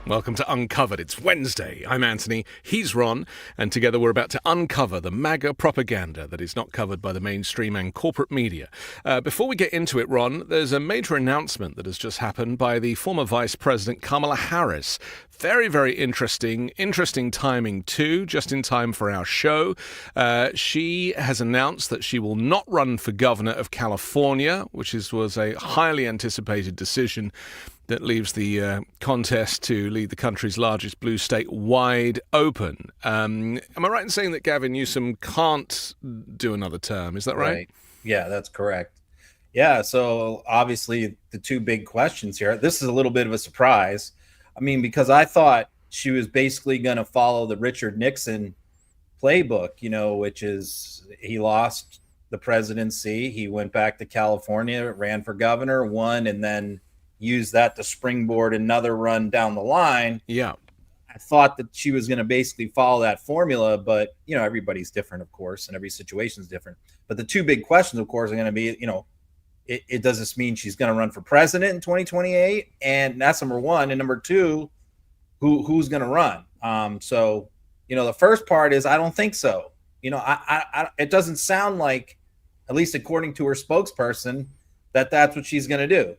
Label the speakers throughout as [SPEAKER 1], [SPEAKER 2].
[SPEAKER 1] Welcome to Uncovered. It's Wednesday. I'm Anthony. He's Ron. And together we're about to uncover the MAGA propaganda that is not covered by the mainstream and corporate media. Before we get into it, Ron, there's a major announcement that has just happened by the former Vice President Kamala Harris. Very, very interesting timing too, just in time for our show. She has announced that she will not run for governor of California, which was a highly anticipated decision that leaves the contest to lead the country's largest blue state wide open. Am I right in saying that Gavin Newsom can't do another term? Is that right?
[SPEAKER 2] Yeah, that's correct. Yeah, so obviously the two big questions here. This is a little bit of a surprise. I mean, because I thought she was basically going to follow the Richard Nixon playbook, which is he lost the presidency. He went back to California, ran for governor, won, and then use that to springboard another run down the line.
[SPEAKER 1] Yeah.
[SPEAKER 2] I thought that she was going to basically follow that formula, but, everybody's different, of course, and every situation is different. But the two big questions, of course, are going to be, does this mean she's going to run for president in 2028? And that's number one. And number two, who's going to run? So, the first part is I don't think so. It doesn't sound like, at least according to her spokesperson, that's what she's going to do.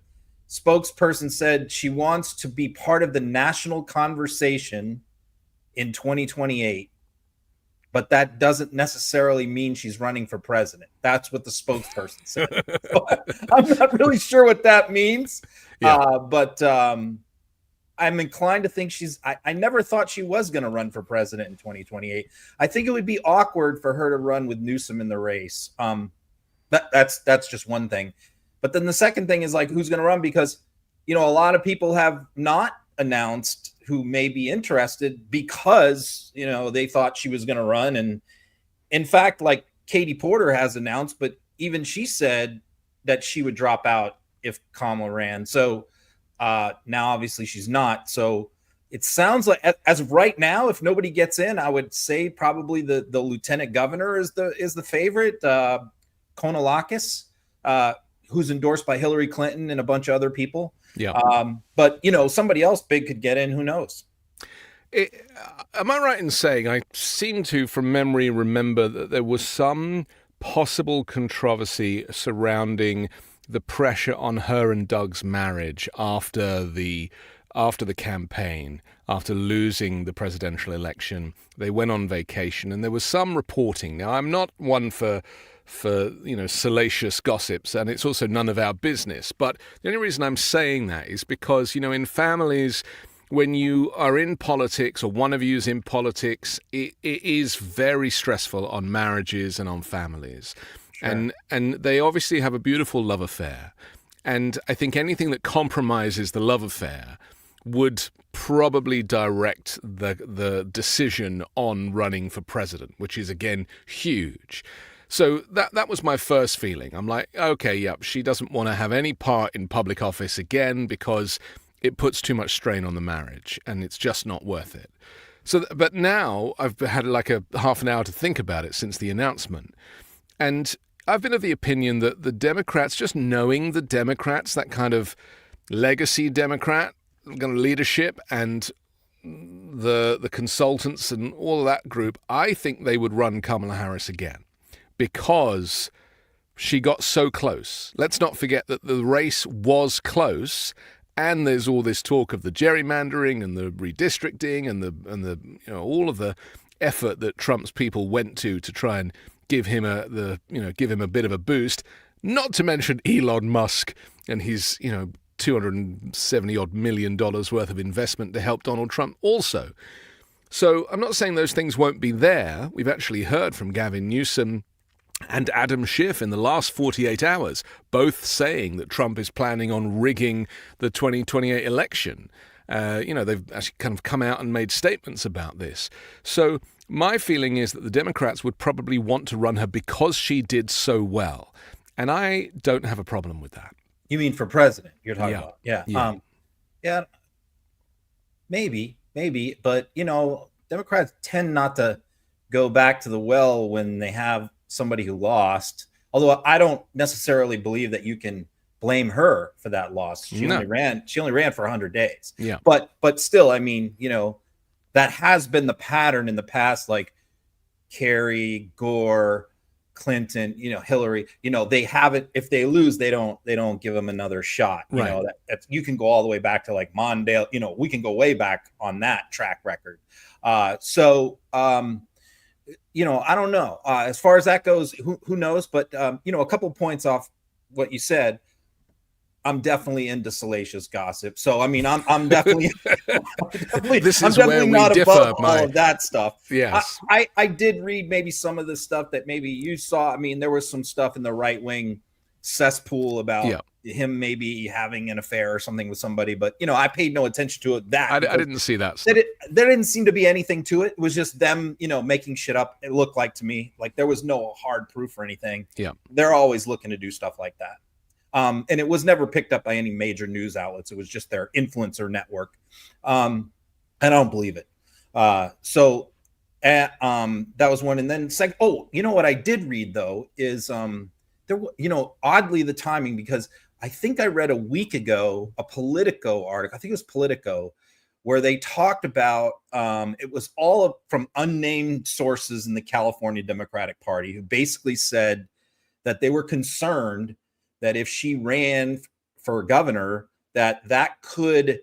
[SPEAKER 2] Spokesperson said she wants to be part of the national conversation in 2028, but that doesn't necessarily mean she's running for president. That's what the spokesperson said. So I'm not really sure what that means, but I'm inclined to think I never thought she was going to run for president in 2028. I think it would be awkward for her to run with Newsom in the race. That's just one thing. But then the second thing is who's going to run? Because, a lot of people have not announced who may be interested because, they thought she was going to run. And in fact, Katie Porter has announced, but even she said that she would drop out if Kamala ran. So now obviously she's not. So it sounds like as of right now, if nobody gets in, I would say probably the lieutenant governor is the favorite, Konalakis, who's endorsed by Hillary Clinton and a bunch of other people.
[SPEAKER 1] Yeah.
[SPEAKER 2] But, somebody else big could get in. Who knows?
[SPEAKER 1] Am I right in saying I seem to, from memory, remember that there was some possible controversy surrounding the pressure on her and Doug's marriage after the campaign, after losing the presidential election? They went on vacation and there was some reporting. Now, I'm not one for salacious gossips, and it's also none of our business. But the only reason I'm saying that is because, in families, when you are in politics or one of you is in politics, it is very stressful on marriages and on families. Sure. And they obviously have a beautiful love affair. And I think anything that compromises the love affair would probably direct the decision on running for president, which is, again, huge. So that was my first feeling. I'm like, okay, yep, she doesn't want to have any part in public office again because it puts too much strain on the marriage and it's just not worth it. So, but now I've had a half an hour to think about it since the announcement. And I've been of the opinion that the Democrats, just knowing the Democrats, that kind of legacy Democrat kind of leadership and the consultants and all of that group, I think they would run Kamala Harris again. Because she got so close. Let's not forget that the race was close, and there's all this talk of the gerrymandering and the redistricting and the all of the effort that Trump's people went to try and give him a bit of a boost. Not to mention Elon Musk and his $270 odd million worth of investment to help Donald Trump also. So I'm not saying those things won't be there. We've actually heard from Gavin Newsom and Adam Schiff in the last 48 hours, both saying that Trump is planning on rigging the 2028 election. They've actually kind of come out and made statements about this. So my feeling is that the Democrats would probably want to run her because she did so well. And I don't have a problem with that.
[SPEAKER 2] You mean for president you're talking about?
[SPEAKER 1] Yeah.
[SPEAKER 2] Maybe. But, Democrats tend not to go back to the well when they have somebody who lost, although I don't necessarily believe that you can blame her for that loss. She
[SPEAKER 1] No.
[SPEAKER 2] only ran for 100 days.
[SPEAKER 1] Yeah.
[SPEAKER 2] But still, I mean, that has been the pattern in the past, like Kerry, Gore, Clinton, Hillary, they haven't, if they lose, they don't give them another shot.
[SPEAKER 1] Right.
[SPEAKER 2] That's, you can go all the way back to like Mondale, we can go way back on that track record. So I don't know. As far as that goes, who knows? But a couple points off what you said. I'm definitely into salacious gossip. So I mean, I'm definitely,
[SPEAKER 1] This is
[SPEAKER 2] I'm
[SPEAKER 1] where
[SPEAKER 2] definitely
[SPEAKER 1] we
[SPEAKER 2] not
[SPEAKER 1] differ,
[SPEAKER 2] above all of that stuff.
[SPEAKER 1] Yes.
[SPEAKER 2] I did read maybe some of the stuff that maybe you saw. I mean, there was some stuff in the right wing cesspool about him maybe having an affair or something with somebody, but I paid no attention to it. I
[SPEAKER 1] didn't see that stuff.
[SPEAKER 2] There didn't seem to be anything to it. It was just them, making shit up. It looked like to me like there was no hard proof or anything.
[SPEAKER 1] Yeah,
[SPEAKER 2] they're always looking to do stuff like that. And it was never picked up by any major news outlets. It was just their influencer network. And I don't believe it. So that was one. And then second, what I did read though is oddly the timing, because I think I read a week ago a Politico article. I think it was Politico, where they talked about it was all from unnamed sources in the California Democratic Party who basically said that they were concerned that if she ran for governor, that could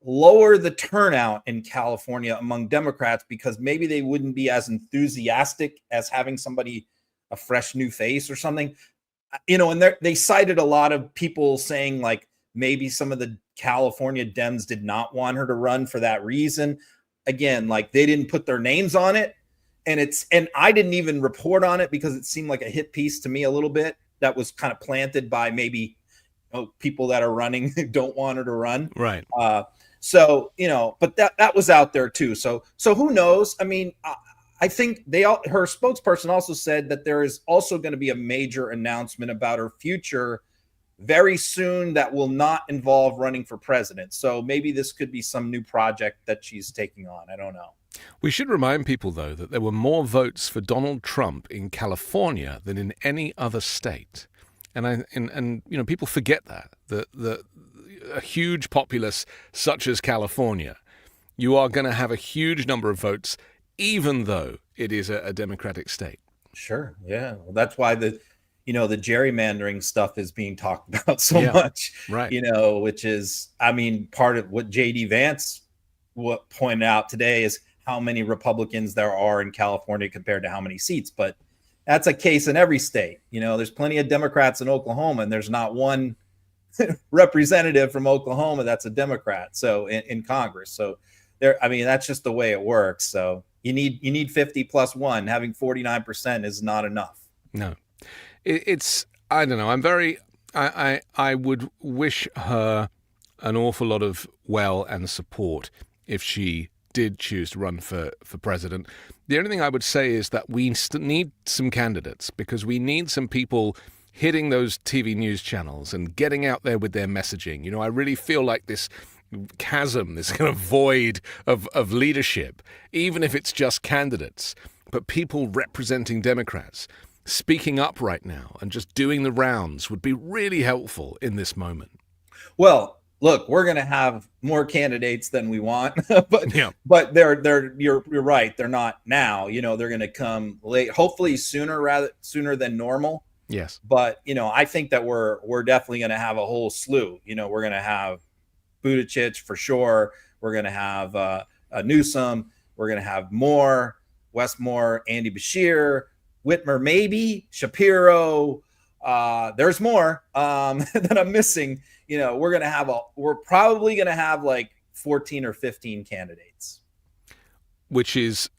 [SPEAKER 2] lower the turnout in California among Democrats, because maybe they wouldn't be as enthusiastic as having somebody, a fresh new face or something. And they cited a lot of people saying like maybe some of the California Dems did not want her to run for that reason. Again, like they didn't put their names on it. And I didn't even report on it because it seemed like a hit piece to me a little bit. That was kind of planted by maybe people that are running who don't want her to run.
[SPEAKER 1] Right.
[SPEAKER 2] So, but that was out there too. So who knows? I mean, I think her spokesperson also said that there is also going to be a major announcement about her future very soon that will not involve running for president. So maybe this could be some new project that she's taking on. I don't know.
[SPEAKER 1] We should remind people, though, that there were more votes for Donald Trump in California than in any other state. And people forget that a huge populace such as California, you are going to have a huge number of votes, even though it is a Democratic state.
[SPEAKER 2] Sure. Yeah. Well, that's why the gerrymandering stuff is being talked about so much,
[SPEAKER 1] right.
[SPEAKER 2] Which is, I mean, part of what J.D. Vance pointed out today is how many Republicans there are in California compared to how many seats. But that's a case in every state. There's plenty of Democrats in Oklahoma, and there's not one representative from Oklahoma that's a Democrat. So in Congress. So that's just the way it works. So you need 50 plus 1. Having 49% is not enough.
[SPEAKER 1] No, it's I don't know. I would wish her an awful lot of well and support if she did choose to run for president. The only thing I would say is that we need some candidates, because we need some people hitting those TV news channels and getting out there with their messaging. I really feel like this chasm, this kind of void of leadership, even if it's just candidates, but people representing Democrats speaking up right now and just doing the rounds would be really helpful in this moment.
[SPEAKER 2] Well, look, we're going to have more candidates than we want, but you're right. They're not now. They're going to come late, hopefully sooner than normal.
[SPEAKER 1] Yes.
[SPEAKER 2] But I think that we're definitely going to have a whole slew. We're going to have Buttigieg for sure. We're going to have Newsom. We're going to have Moore, Westmore, Andy Beshear, Whitmer, maybe Shapiro. There's more that I'm missing. We're probably going to have like 14 or 15 candidates,
[SPEAKER 1] which is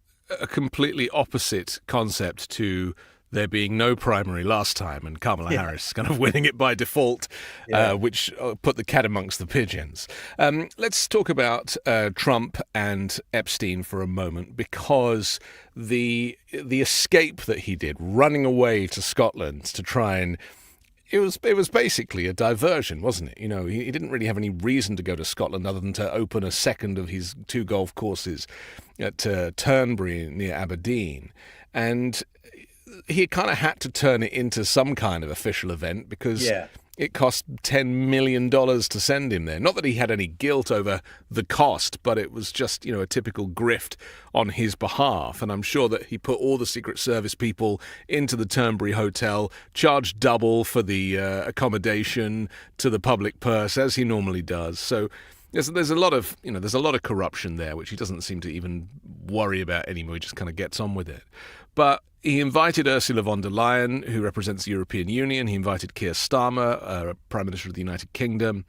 [SPEAKER 1] a completely opposite concept to there being no primary last time and Kamala Harris kind of winning it by default, which put the cat amongst the pigeons. Let's talk about Trump and Epstein for a moment, because the escape that he did, running away to Scotland to try and it was basically a diversion, wasn't it? He didn't really have any reason to go to Scotland other than to open a second of his 2 golf courses at Turnberry near Aberdeen. And he kind of had to turn it into some kind of official event because it cost $10 million to send him there. Not that he had any guilt over the cost, but it was just, a typical grift on his behalf. And I'm sure that he put all the Secret Service people into the Turnberry Hotel, charged double for the accommodation to the public purse, as he normally does. So there's a lot of, there's a lot of corruption there, which he doesn't seem to even worry about anymore. He just kind of gets on with it. But he invited Ursula von der Leyen, who represents the European Union. He invited Keir Starmer, Prime Minister of the United Kingdom.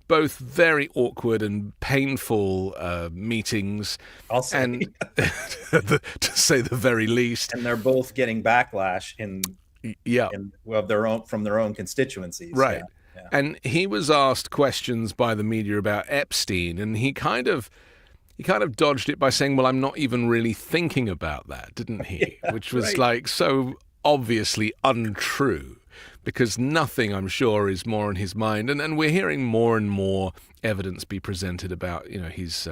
[SPEAKER 1] Both very awkward and painful meetings.
[SPEAKER 2] I'll say.
[SPEAKER 1] And to say the very least.
[SPEAKER 2] And they're both getting backlash from their own constituencies.
[SPEAKER 1] Right.
[SPEAKER 2] Yeah.
[SPEAKER 1] And he was asked questions by the media about Epstein, and he kind of dodged it by saying, well, I'm not even really thinking about that, didn't he?
[SPEAKER 2] Yeah,
[SPEAKER 1] which was
[SPEAKER 2] right.
[SPEAKER 1] so obviously untrue, because nothing, I'm sure, is more on his mind. And we're hearing more and more evidence be presented about, his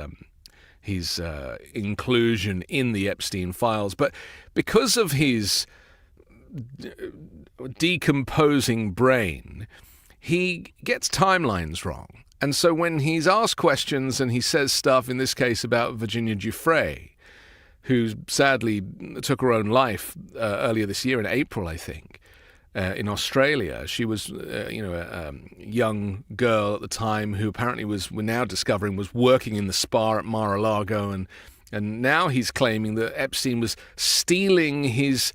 [SPEAKER 1] inclusion in the Epstein files. But because of his decomposing brain, he gets timelines wrong. And so when he's asked questions and he says stuff, in this case about Virginia Giuffre, who sadly took her own life earlier this year in April, I think, in Australia. She was, a young girl at the time who apparently we're now discovering was working in the spa at Mar-a-Lago. And now he's claiming that Epstein was stealing his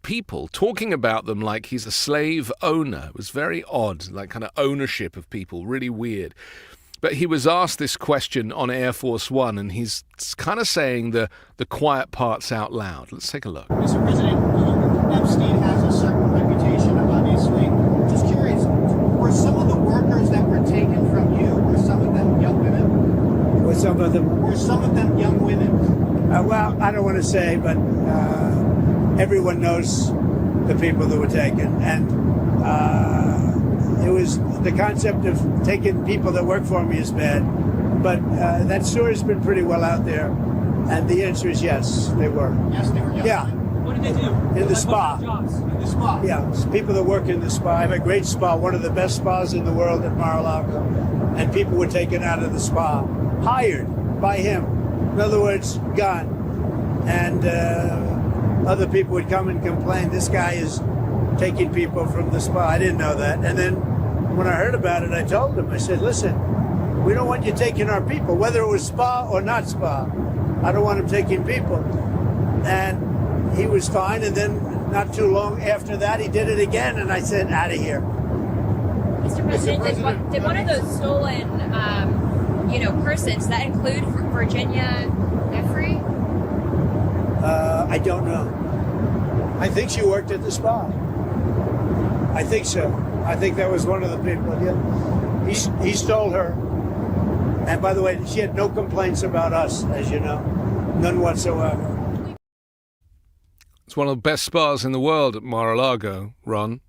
[SPEAKER 1] people, talking about them like he's a slave owner. It was very odd, like kind of ownership of people, really weird. But he was asked this question on Air Force One, and he's kind of saying the quiet parts out loud. Let's take a look.
[SPEAKER 3] Mr. President, Epstein has a certain reputation, obviously. Just curious, were some of the workers that were taken from you, were some of them young women?
[SPEAKER 4] Were some of them
[SPEAKER 3] young women?
[SPEAKER 4] Well, I don't want to say, but everyone knows the people that were taken, and it was the concept of taking people that work for me is bad, but that story's been pretty well out there, and the answer is yes, they were.
[SPEAKER 3] Yes, they were young
[SPEAKER 4] Yeah.
[SPEAKER 3] women. What did they do?
[SPEAKER 4] In the spa.
[SPEAKER 3] In the spa?
[SPEAKER 4] Yeah, it's people that work in the spa. I have a great spa, one of the best spas in the world at Mar-a-Lago, and people were taken out of the spa, hired by him. In other words, gone. And other people would come and complain, this guy is taking people from the spa. I didn't know that. And then when I heard about it, I told him, I said, listen, we don't want you taking our people, whether it was spa or not spa. I don't want him taking people. And he was fine. And then not too long after that, he did it again. And I said, out of here.
[SPEAKER 5] Mr. President, did one of those stolen, persons, that include Virginia Giuffre?
[SPEAKER 4] I don't know. I think she worked at the spa. I think so. I think that was one of the people. Yeah. He stole her. And by the way, she had no complaints about us, as you know. None whatsoever.
[SPEAKER 1] It's one of the best spas in the world at Mar-a-Lago, Ron.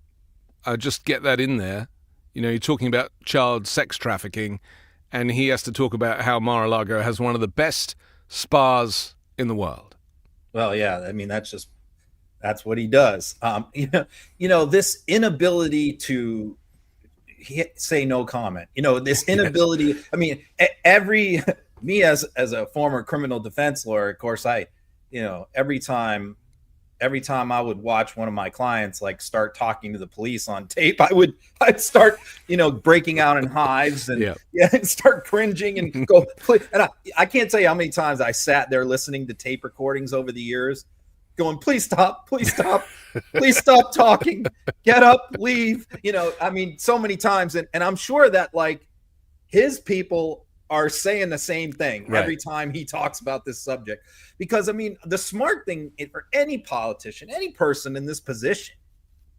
[SPEAKER 1] I just get that in there. You're talking about child sex trafficking, and he has to talk about how Mar-a-Lago has one of the best spas in the world.
[SPEAKER 2] Well, yeah, I mean, that's what he does. This inability to say no comment, this inability, yes. I mean, me as a former criminal defense lawyer, of course, every time I would watch one of my clients start talking to the police on tape, I'd start breaking out in hives and start cringing and go. And I can't tell you how many times I sat there listening to tape recordings over the years, going, please stop, please stop talking, get up, leave. I mean, so many times, and I'm sure that his people are saying the same thing every time he talks about this subject. Because, I mean, the smart thing for any politician, any person in this position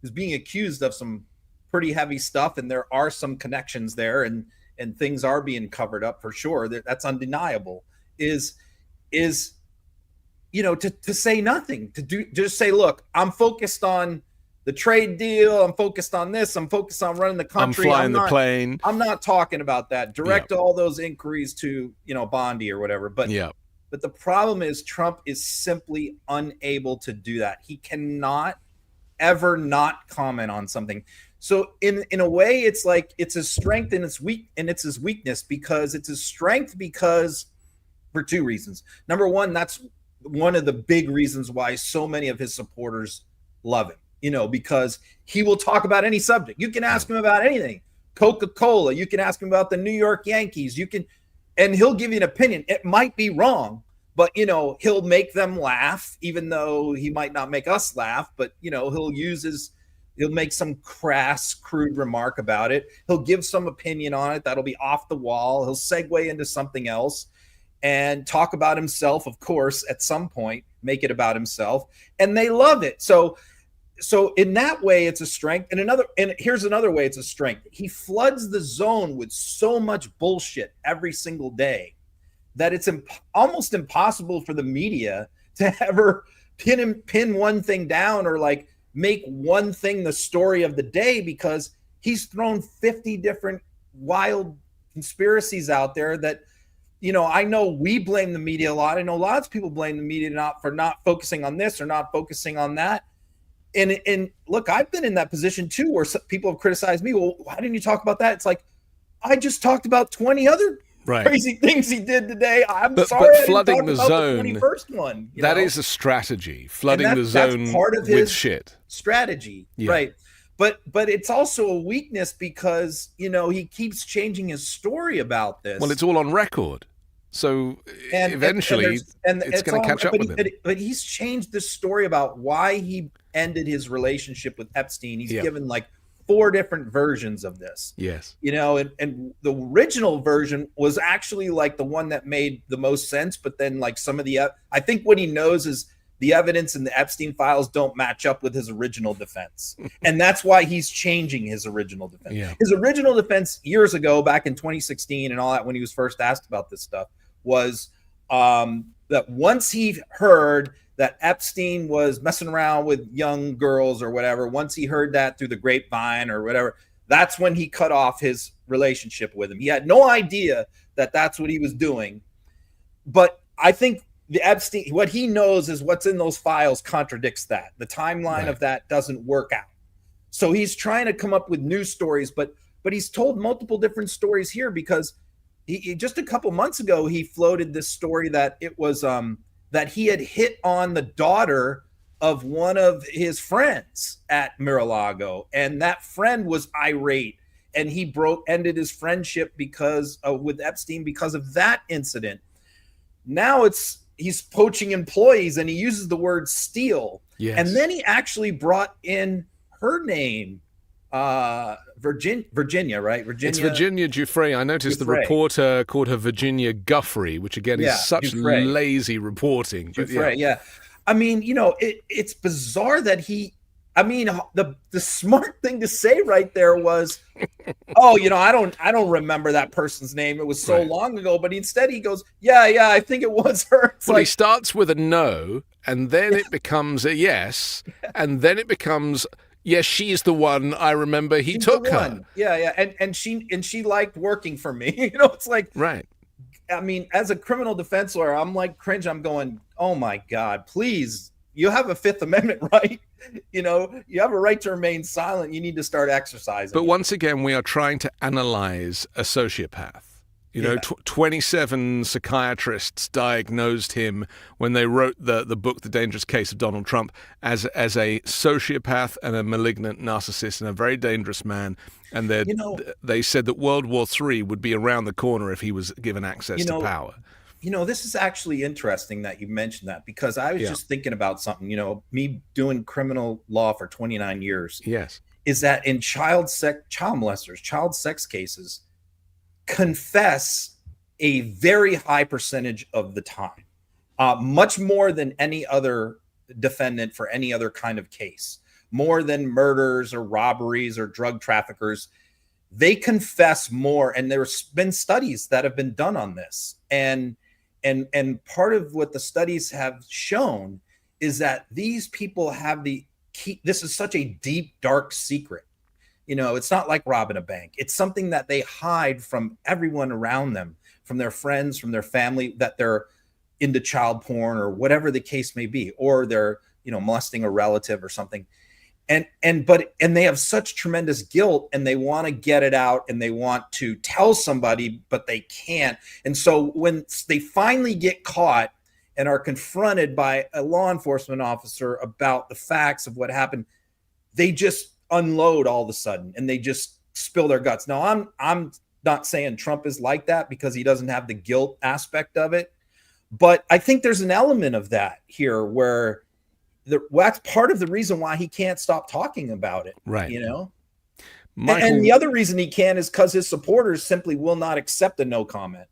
[SPEAKER 2] who's being accused of some pretty heavy stuff, and there are some connections there, and things are being covered up for sure, that's undeniable, is to say nothing, just say, look, I'm focused on the trade deal. I'm focused on this. I'm focused on running the country.
[SPEAKER 1] I'm flying the plane.
[SPEAKER 2] I'm not talking about that. Direct all those inquiries to, Bondi or whatever. But the problem is Trump is simply unable to do that. He cannot ever not comment on something. So in a way, it's like it's his strength and it's his weakness, because it's his strength because for two reasons. Number one, that's one of the big reasons why so many of his supporters love him, because he will talk about any subject. You can ask him about anything. Coca-Cola, you can ask him about the New York Yankees, and he'll give you an opinion. It might be wrong, but he'll make them laugh, even though he might not make us laugh, but he'll make some crass, crude remark about it. He'll give some opinion on it that'll be off the wall. He'll segue into something else and talk about himself, of course, at some point, make it about himself, and they love it. So in that way, it's a strength. And here's another way it's a strength. He floods the zone with so much bullshit every single day that it's almost impossible for the media to ever pin one thing down or like make one thing the story of the day, because he's thrown 50 different wild conspiracies out there that, I know we blame the media a lot. I know lots of people blame the media for not focusing on this or not focusing on that. And look, I've been in that position too, where people have criticized me. Well, why didn't you talk about that? It's like, I just talked about 20 other crazy things he did today. But
[SPEAKER 1] flooding the zone,
[SPEAKER 2] the 21st one.
[SPEAKER 1] That is a strategy. Flooding the zone
[SPEAKER 2] that's part of
[SPEAKER 1] with
[SPEAKER 2] his
[SPEAKER 1] shit.
[SPEAKER 2] Strategy, right? But it's also a weakness because he keeps changing his story about this.
[SPEAKER 1] Well, it's all on record. So eventually, it's going to catch up with him.
[SPEAKER 2] But he's changed this story about why he ended his relationship with Epstein. He's given like 4 different versions of this.
[SPEAKER 1] Yes.
[SPEAKER 2] And the original version was actually like the one that made the most sense. But then like some of I think what he knows is the evidence in the Epstein files don't match up with his original defense. And that's why he's changing his original defense.
[SPEAKER 1] Yeah.
[SPEAKER 2] His original defense years ago, back in 2016 and all that, when he was first asked about this stuff, was that once he heard that Epstein was messing around with young girls or whatever, once he heard that through the grapevine or whatever, that's when he cut off his relationship with him. He had no idea that that's what he was doing. But I think the Epstein, what he knows is what's in those files contradicts that. The timeline of that doesn't work out. So he's trying to come up with new stories, but he's told multiple different stories here, because he just a couple months ago, he floated this story that it was that he had hit on the daughter of one of his friends at Mar-a-Lago, and that friend was irate, and he ended his friendship with Epstein because of that incident. Now he's poaching employees, and he uses the word steal.
[SPEAKER 1] Yes.
[SPEAKER 2] And then he actually brought in her name, Virginia, right?
[SPEAKER 1] It's Virginia Giuffre. I noticed the reporter called her Virginia Guffrey, which again is such lazy reporting.
[SPEAKER 2] Giuffre, yeah. I mean, it's bizarre that the smart thing to say right there was, I don't remember that person's name. It was so long ago. But instead he goes, yeah, I think it was her.
[SPEAKER 1] He starts with a no, and then it becomes a yes, and then it becomes, yes, she's the one. I remember he took her.
[SPEAKER 2] Yeah. And she liked working for me. It's like,
[SPEAKER 1] right.
[SPEAKER 2] I mean, as a criminal defense lawyer, I'm like cringe. I'm going, oh my God, please. You have a Fifth Amendment right. You have a right to remain silent. You need to start exercising.
[SPEAKER 1] But once again, we are trying to analyze a sociopath. 27 psychiatrists diagnosed him when they wrote the book, The Dangerous Case of Donald Trump, as a sociopath and a malignant narcissist and a very dangerous man. And they said that World War III would be around the corner if he was given access to power.
[SPEAKER 2] This is actually interesting that you mentioned that, because I was just thinking about something, me doing criminal law for 29 years.
[SPEAKER 1] Yes.
[SPEAKER 2] Is that in child molesters, child sex cases, confess a very high percentage of the time, much more than any other defendant for any other kind of case, more than murders or robberies or drug traffickers. They confess more, and there's been studies that have been done on this. And part of what the studies have shown is that these people have the key. This is such a deep, dark secret. It's not like robbing a bank. It's something that they hide from everyone around them, from their friends, from their family, that they're into child porn or whatever the case may be, or they're, molesting a relative or something. and they have such tremendous guilt, and they want to get it out, and they want to tell somebody, but they can't. And so when they finally get caught and are confronted by a law enforcement officer about the facts of what happened, they just unload all of a sudden, and they just spill their guts. Now, I'm not saying Trump is like that, because he doesn't have the guilt aspect of it, but I think there's an element of that here where that's part of the reason why he can't stop talking about it.
[SPEAKER 1] Right.
[SPEAKER 2] You know,
[SPEAKER 1] Michael,
[SPEAKER 2] and the other reason he can is because his supporters simply will not accept a no comment.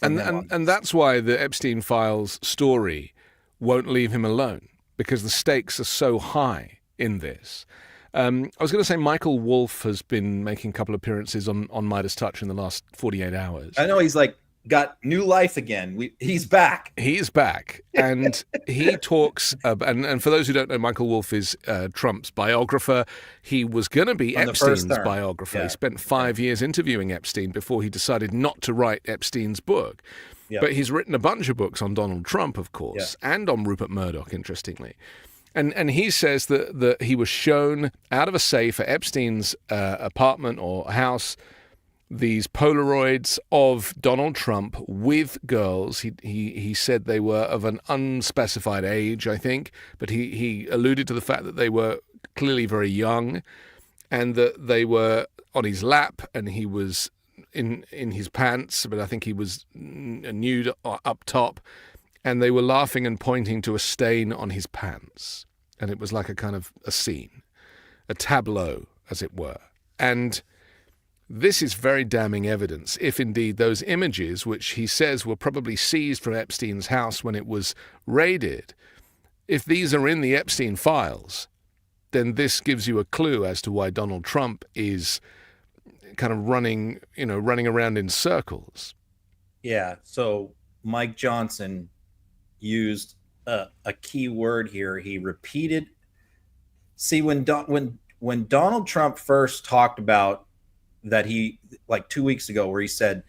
[SPEAKER 1] And that's why the Epstein files story won't leave him alone, because the stakes are so high in this. I was going to say Michael Wolff has been making a couple of appearances on Midas Touch in the last 48 hours.
[SPEAKER 2] I know he's like got new life again. He's back.
[SPEAKER 1] He's back, and he talks. And for those who don't know, Michael Wolff is Trump's biographer. He was going to be Epstein's biographer. Yeah. He spent 5 years interviewing Epstein before he decided not to write Epstein's book. Yep. But he's written a bunch of books on Donald Trump, of course, and on Rupert Murdoch, interestingly. And he says that he was shown out of a safe at Epstein's apartment or house these Polaroids of Donald Trump with girls. He said they were of an unspecified age, I think, but he alluded to the fact that they were clearly very young, and that they were on his lap, and he was in his pants, but I think he was nude up top. And they were laughing and pointing to a stain on his pants. And it was like a kind of a scene, a tableau, as it were. And this is very damning evidence, if indeed those images, which he says were probably seized from Epstein's house when it was raided, if these are in the Epstein files, then this gives you a clue as to why Donald Trump is kind of running around in circles.
[SPEAKER 2] Yeah, so Mike Johnson used a key word here. He repeated. See, when Donald Trump first talked about that, he like 2 weeks ago, where he said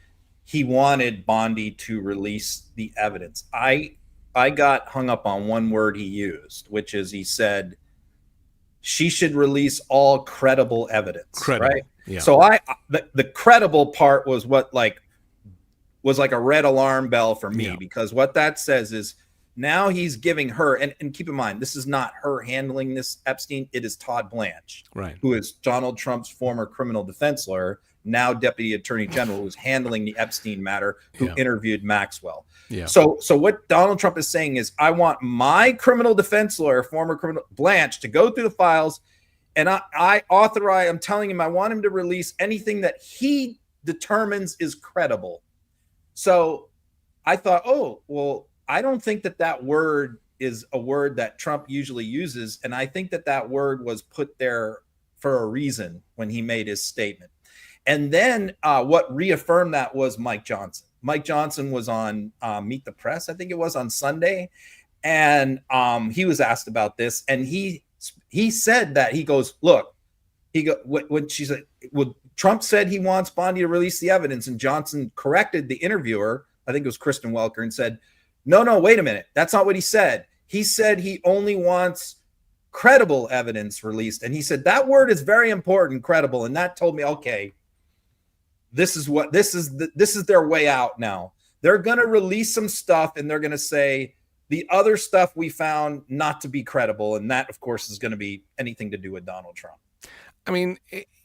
[SPEAKER 2] he wanted Bondi to release the evidence, I got hung up on one word he used, which is he said she should release all credible evidence. Right? Yeah. So the credible part was what was like a red alarm bell for me, because what that says is now he's giving her, and keep in mind, this is not her handling this Epstein. It is Todd Blanche, right, who is Donald Trump's former criminal defense lawyer, now deputy attorney general, who's handling the Epstein matter, who interviewed Maxwell. Yeah. So what Donald Trump is saying is, I want my criminal defense lawyer, former criminal Blanche, to go through the files, and I'm telling him I want him to release anything that he determines is credible. So I thought, oh, well, I don't think that word is a word that Trump usually uses. And I think that word was put there for a reason when he made his statement. And then what reaffirmed that was Mike Johnson. Mike Johnson was on Meet the Press, I think it was, on Sunday. And he was asked about this. And he said that, he goes, look, when she said, well, Trump said he wants Bondi to release the evidence, and Johnson corrected the interviewer, I think it was Kristen Welker, and said, no, wait a minute. That's not what he said. He said he only wants credible evidence released. And he said that word is very important, credible. And that told me, okay, this is their way out now. They're going to release some stuff, and they're going to say the other stuff we found not to be credible. And that, of course, is going to be anything to do with Donald Trump.
[SPEAKER 1] I mean,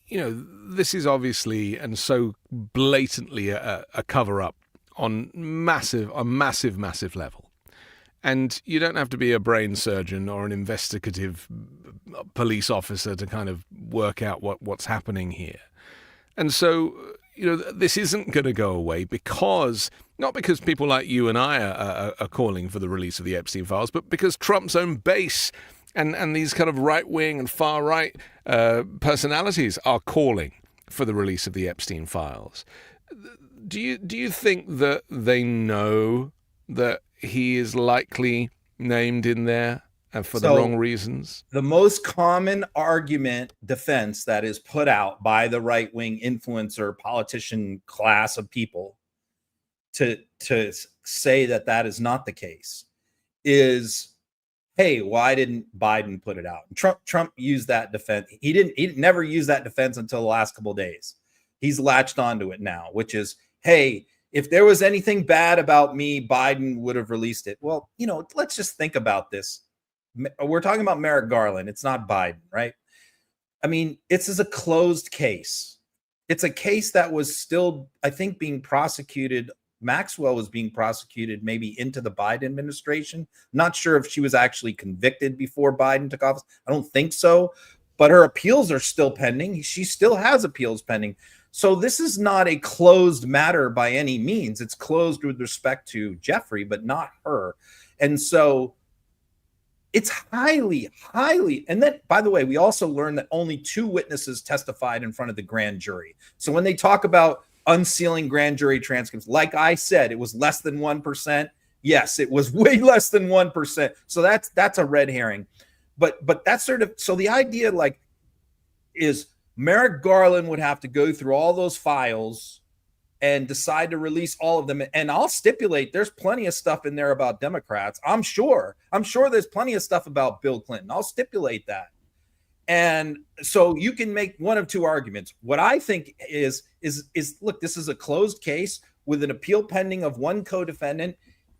[SPEAKER 1] this is obviously and so blatantly a cover-up on a massive level. And you don't have to be a brain surgeon or an investigative police officer to kind of work out what's happening here. And so, this isn't going to go away, not because people like you and I are calling for the release of the Epstein files, but because Trump's own base and these kind of right-wing and far-right personalities are calling for the release of the Epstein files. Do you think that they know that he is likely named in there and for the wrong reasons? The
[SPEAKER 2] most common defense that is put out by the right-wing influencer politician class of people to say that is not the case is, hey, why didn't Biden put it out? And Trump used that defense. He never used that defense until the last couple of days. He's latched onto it now, which is, hey, if there was anything bad about me, Biden would have released it. Well, let's just think about this. We're talking about Merrick Garland. It's not Biden, right? I mean, this is a closed case. It's a case that was still, I think, being prosecuted. Maxwell was being prosecuted maybe into the Biden administration. Not sure if she was actually convicted before Biden took office. I don't think so, but her appeals are still pending. She still has appeals pending. So this is not a closed matter by any means. It's closed with respect to Jeffrey, but not her. And so it's highly. And then, by the way, we also learned that only 2 witnesses testified in front of the grand jury. So when they talk about unsealing grand jury transcripts, like I said, it was less than 1%. Yes, it was way less than 1%. So that's a red herring. But that's sort of, so the idea is Merrick Garland would have to go through all those files and decide to release all of them. And I'll stipulate there's plenty of stuff in there about Democrats. I'm sure there's plenty of stuff about Bill Clinton. I'll stipulate that. And so you can make one of 2 arguments. What I think is look, this is a closed case with an appeal pending of 1 co-defendant,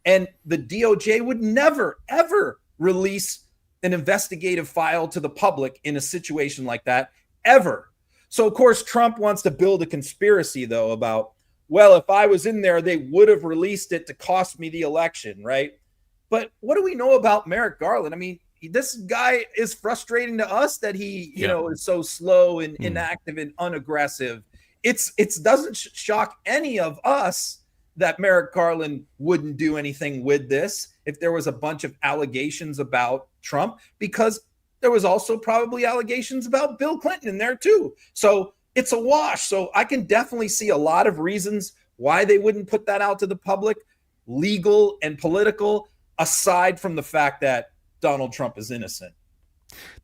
[SPEAKER 2] and the DOJ would never, ever release an investigative file to the public in a situation like that, ever. So, of course, Trump wants to build a conspiracy, though, about, well, if I was in there, they would have released it to cost me the election, right? But what do we know about Merrick Garland? I mean, this guy is frustrating to us that he, is so slow and inactive and unaggressive. It doesn't shock any of us that Merrick Garland wouldn't do anything with this if there was a bunch of allegations about Trump, because there was also probably allegations about Bill Clinton in there too. So it's a wash. So I can definitely see a lot of reasons why they wouldn't put that out to the public, legal and political, aside from the fact that Donald Trump is innocent.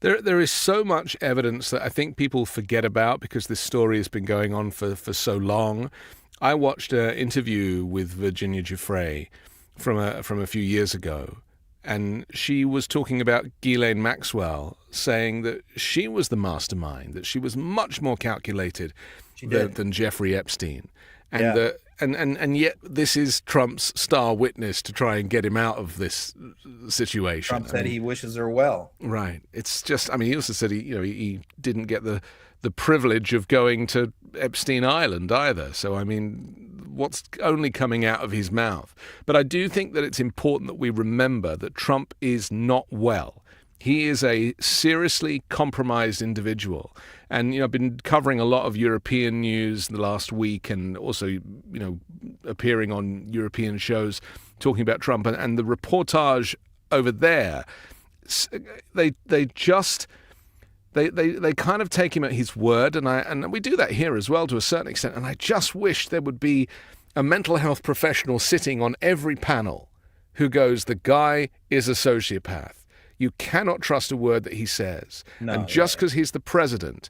[SPEAKER 1] There is so much evidence that I think people forget about because this story has been going on for so long. I watched an interview with Virginia Giuffre from a few years ago, and she was talking about Ghislaine Maxwell, saying that she was the mastermind, that she was much more calculated than Jeffrey Epstein. And and yet this is Trump's star witness to try and get him out of this situation.
[SPEAKER 2] Trump said he wishes her well.
[SPEAKER 1] Right. It's just, he also said he didn't get the privilege of going to Epstein Island either. So, what's only coming out of his mouth? But I do think that it's important that we remember that Trump is not well. He is a seriously compromised individual. And, I've been covering a lot of European news the last week and also, appearing on European shows talking about Trump. And the reportage over there, they kind of take him at his word. And we do that here as well to a certain extent. And I just wish there would be a mental health professional sitting on every panel who goes, the guy is a sociopath. You cannot trust a word that he says. No, and just because he's the president,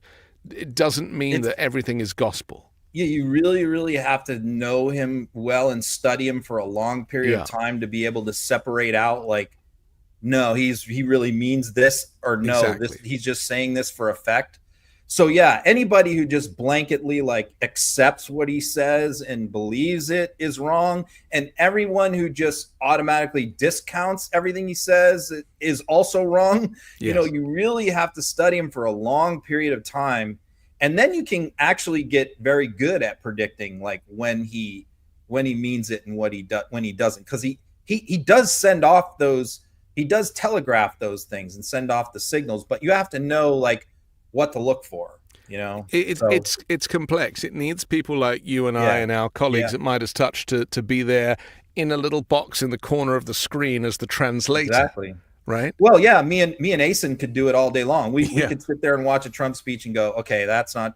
[SPEAKER 1] it doesn't mean that everything is gospel.
[SPEAKER 2] Yeah, you really, really have to know him well and study him for a long period of time to be able to separate out, no, he really means this, or no, exactly. He's just saying this for effect. So yeah, anybody who just blanketly accepts what he says and believes it is wrong. And everyone who just automatically discounts everything he says is also wrong. Yes. You really have to study him for a long period of time. And then you can actually get very good at predicting when he means it and when he doesn't. Because he does send off those, he does telegraph those things and send off the signals, but you have to know what to look for,
[SPEAKER 1] It's complex. It needs people like you and I and our colleagues at Midas Touch to be there in a little box in the corner of the screen as the translator.
[SPEAKER 2] Exactly.
[SPEAKER 1] Right.
[SPEAKER 2] Well, yeah, me and Asen could do it all day long. We could sit there and watch a Trump speech and go, okay,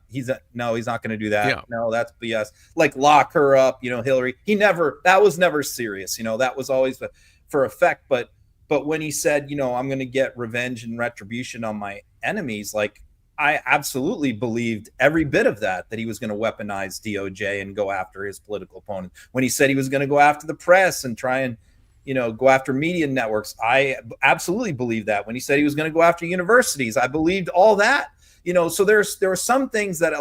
[SPEAKER 2] he's not going to do that. Yeah. No, that's BS. Lock her up, Hillary. That was never serious. That was always for effect. But when he said, I'm going to get revenge and retribution on my enemies, I absolutely believed every bit of that he was going to weaponize DOJ and go after his political opponent. When he said he was going to go after the press and try and, go after media networks. I absolutely believe that. When he said he was going to go after universities, I believed all that. So there were some things that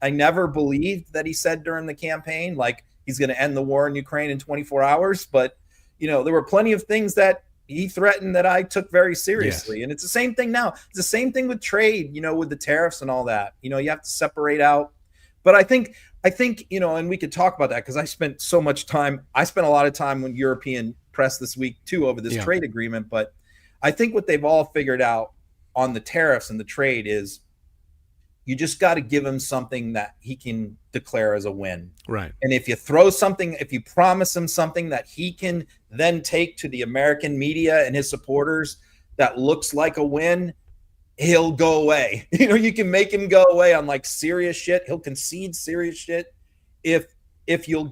[SPEAKER 2] I never believed that he said during the campaign, like he's going to end the war in Ukraine in 24 hours. But, there were plenty of things that he threatened that I took very seriously. Yes. And it's the same thing now. It's the same thing with trade, with the tariffs and all that. You have to separate out. But I think, and we could talk about that because I spent a lot of time with European press this week too over this trade agreement. But I think what they've all figured out on the tariffs and the trade is you just got to give him something that he can declare as a win.
[SPEAKER 1] Right.
[SPEAKER 2] And if you promise him something that he can then take to the American media and his supporters that looks like a win, he'll go away. You can make him go away on like serious shit. He'll concede serious shit if you'll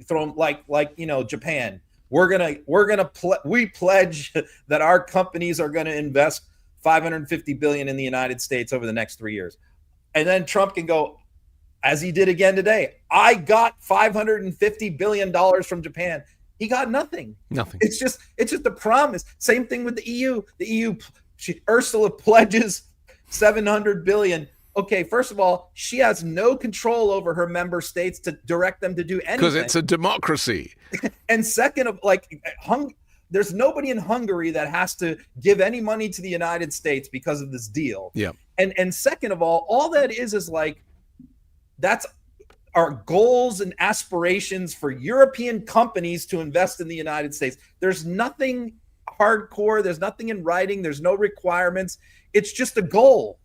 [SPEAKER 2] throw him like Japan. We pledge that our companies are going to invest $550 billion in the United States over the next 3 years. And then Trump can go, as he did again today, I got $550 billion from Japan. He got nothing.
[SPEAKER 1] Nothing.
[SPEAKER 2] It's just a promise. Same thing with the EU. The EU, Ursula pledges $700 billion. Okay, first of all, she has no control over her member states to direct them to do anything.
[SPEAKER 1] Because it's a democracy.
[SPEAKER 2] And second of there's nobody in Hungary that has to give any money to the United States because of this deal.
[SPEAKER 1] Yeah.
[SPEAKER 2] And second of all that is like, that's our goals and aspirations for European companies to invest in the United States. There's nothing hardcore. There's nothing in writing. There's no requirements. It's just a goal.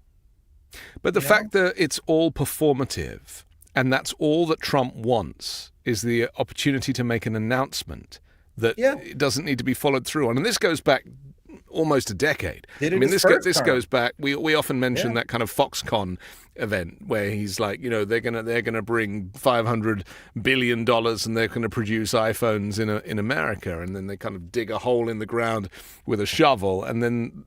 [SPEAKER 1] But the fact that it's all performative and that's all that Trump wants is the opportunity to make an announcement that it doesn't need to be followed through on. And this goes back almost a decade. This goes back. We often mention that kind of Foxconn event where he's like, they're gonna bring $500 billion and they're going to produce iPhones in America, and then they kind of dig a hole in the ground with a shovel, and then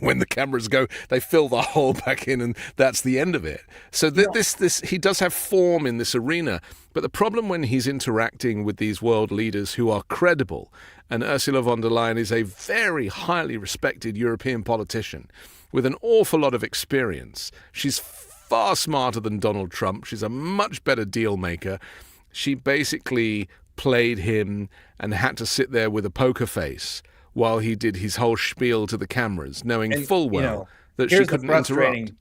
[SPEAKER 1] when the cameras go, they fill the hole back in, and that's the end of it. So this he does have form in this arena, but the problem when he's interacting with these world leaders who are credible, and Ursula von der Leyen is a very highly respected European politician with an awful lot of experience. She's far smarter than Donald Trump. She's a much better deal maker. She basically played him and had to sit there with a poker face while he did his whole spiel to the cameras, knowing full well that she couldn't interrupt.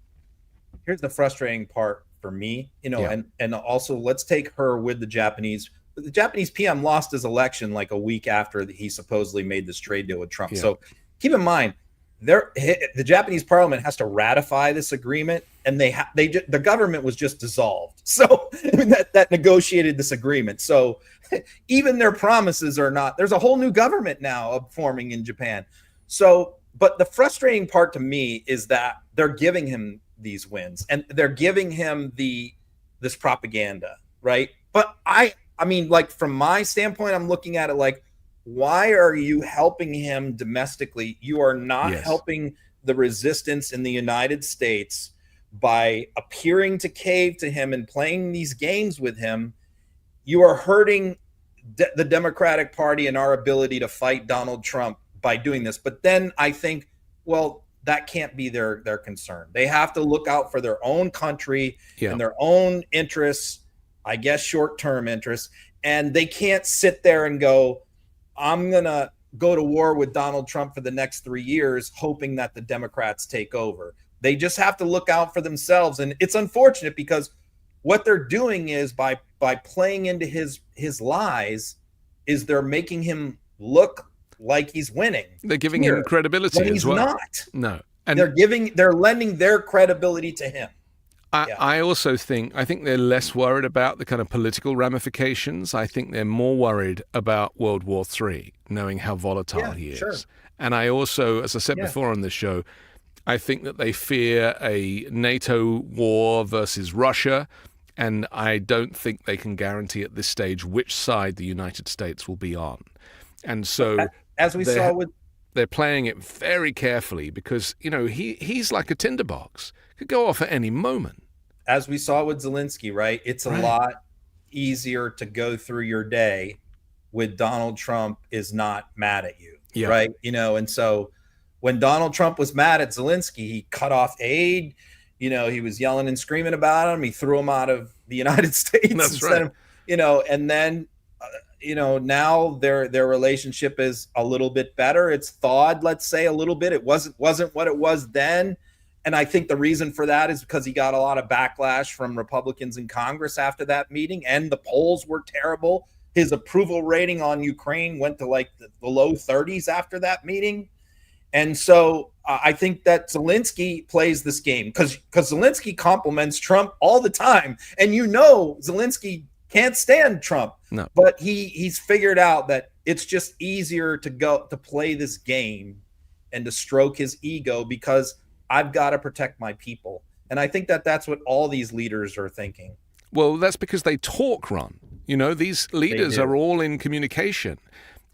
[SPEAKER 2] Here's the frustrating part for me, and also let's take her with the Japanese. The Japanese PM lost his election like a week after he supposedly made this trade deal with Trump. Yeah. So keep in mind, the Japanese parliament has to ratify this agreement, and the government was just dissolved. So that negotiated this agreement. So even their promises are not. There's a whole new government now forming in Japan. So, but the frustrating part to me is that they're giving him these wins, and they're giving him this propaganda, right? But I mean, like from my standpoint, I'm looking at it like, why are you helping him domestically? You are not helping the resistance in the United States by appearing to cave to him and playing these games with him. You are hurting the Democratic Party and our ability to fight Donald Trump by doing this. But then I think, well, that can't be their concern. They have to look out for their own country and their own interests, I guess short-term interests, and they can't sit there and go, I'm going to go to war with Donald Trump for the next 3 years, hoping that the Democrats take over. They just have to look out for themselves. And it's unfortunate because what they're doing is by playing into his lies is they're making him look like he's winning.
[SPEAKER 1] They're giving him credibility as well.
[SPEAKER 2] He's not.
[SPEAKER 1] No.
[SPEAKER 2] And they're lending their credibility to him.
[SPEAKER 1] I also think they're less worried about the kind of political ramifications. I think they're more worried about World War III, knowing how volatile he is. Sure. And I also, as I said before on this show, I think that they fear a NATO war versus Russia, and I don't think they can guarantee at this stage which side the United States will be on. And so,
[SPEAKER 2] as we saw with,
[SPEAKER 1] they're playing it very carefully because he's like a tinderbox, could go off at any moment.
[SPEAKER 2] As we saw with Zelensky, right? It's a lot easier to go through your day with Donald Trump is not mad at you,
[SPEAKER 1] Yeah.
[SPEAKER 2] right? And so when Donald Trump was mad at Zelensky, he cut off aid. He was yelling and screaming about him. He threw him out of the United States.
[SPEAKER 1] That's right.
[SPEAKER 2] And then, now their relationship is a little bit better. It's thawed, let's say, a little bit. It wasn't what it was then. And I think the reason for that is because he got a lot of backlash from Republicans in Congress after that meeting, and the polls were terrible. His approval rating on Ukraine went to like the low 30s after that meeting. And so I think that Zelensky plays this game because Zelensky compliments Trump all the time. And Zelensky can't stand Trump.
[SPEAKER 1] No.
[SPEAKER 2] But he's figured out that it's just easier to play this game and to stroke his ego because I've got to protect my people. And I think that that's what all these leaders are thinking.
[SPEAKER 1] Well, that's because they talk, Ron. These leaders are all in communication.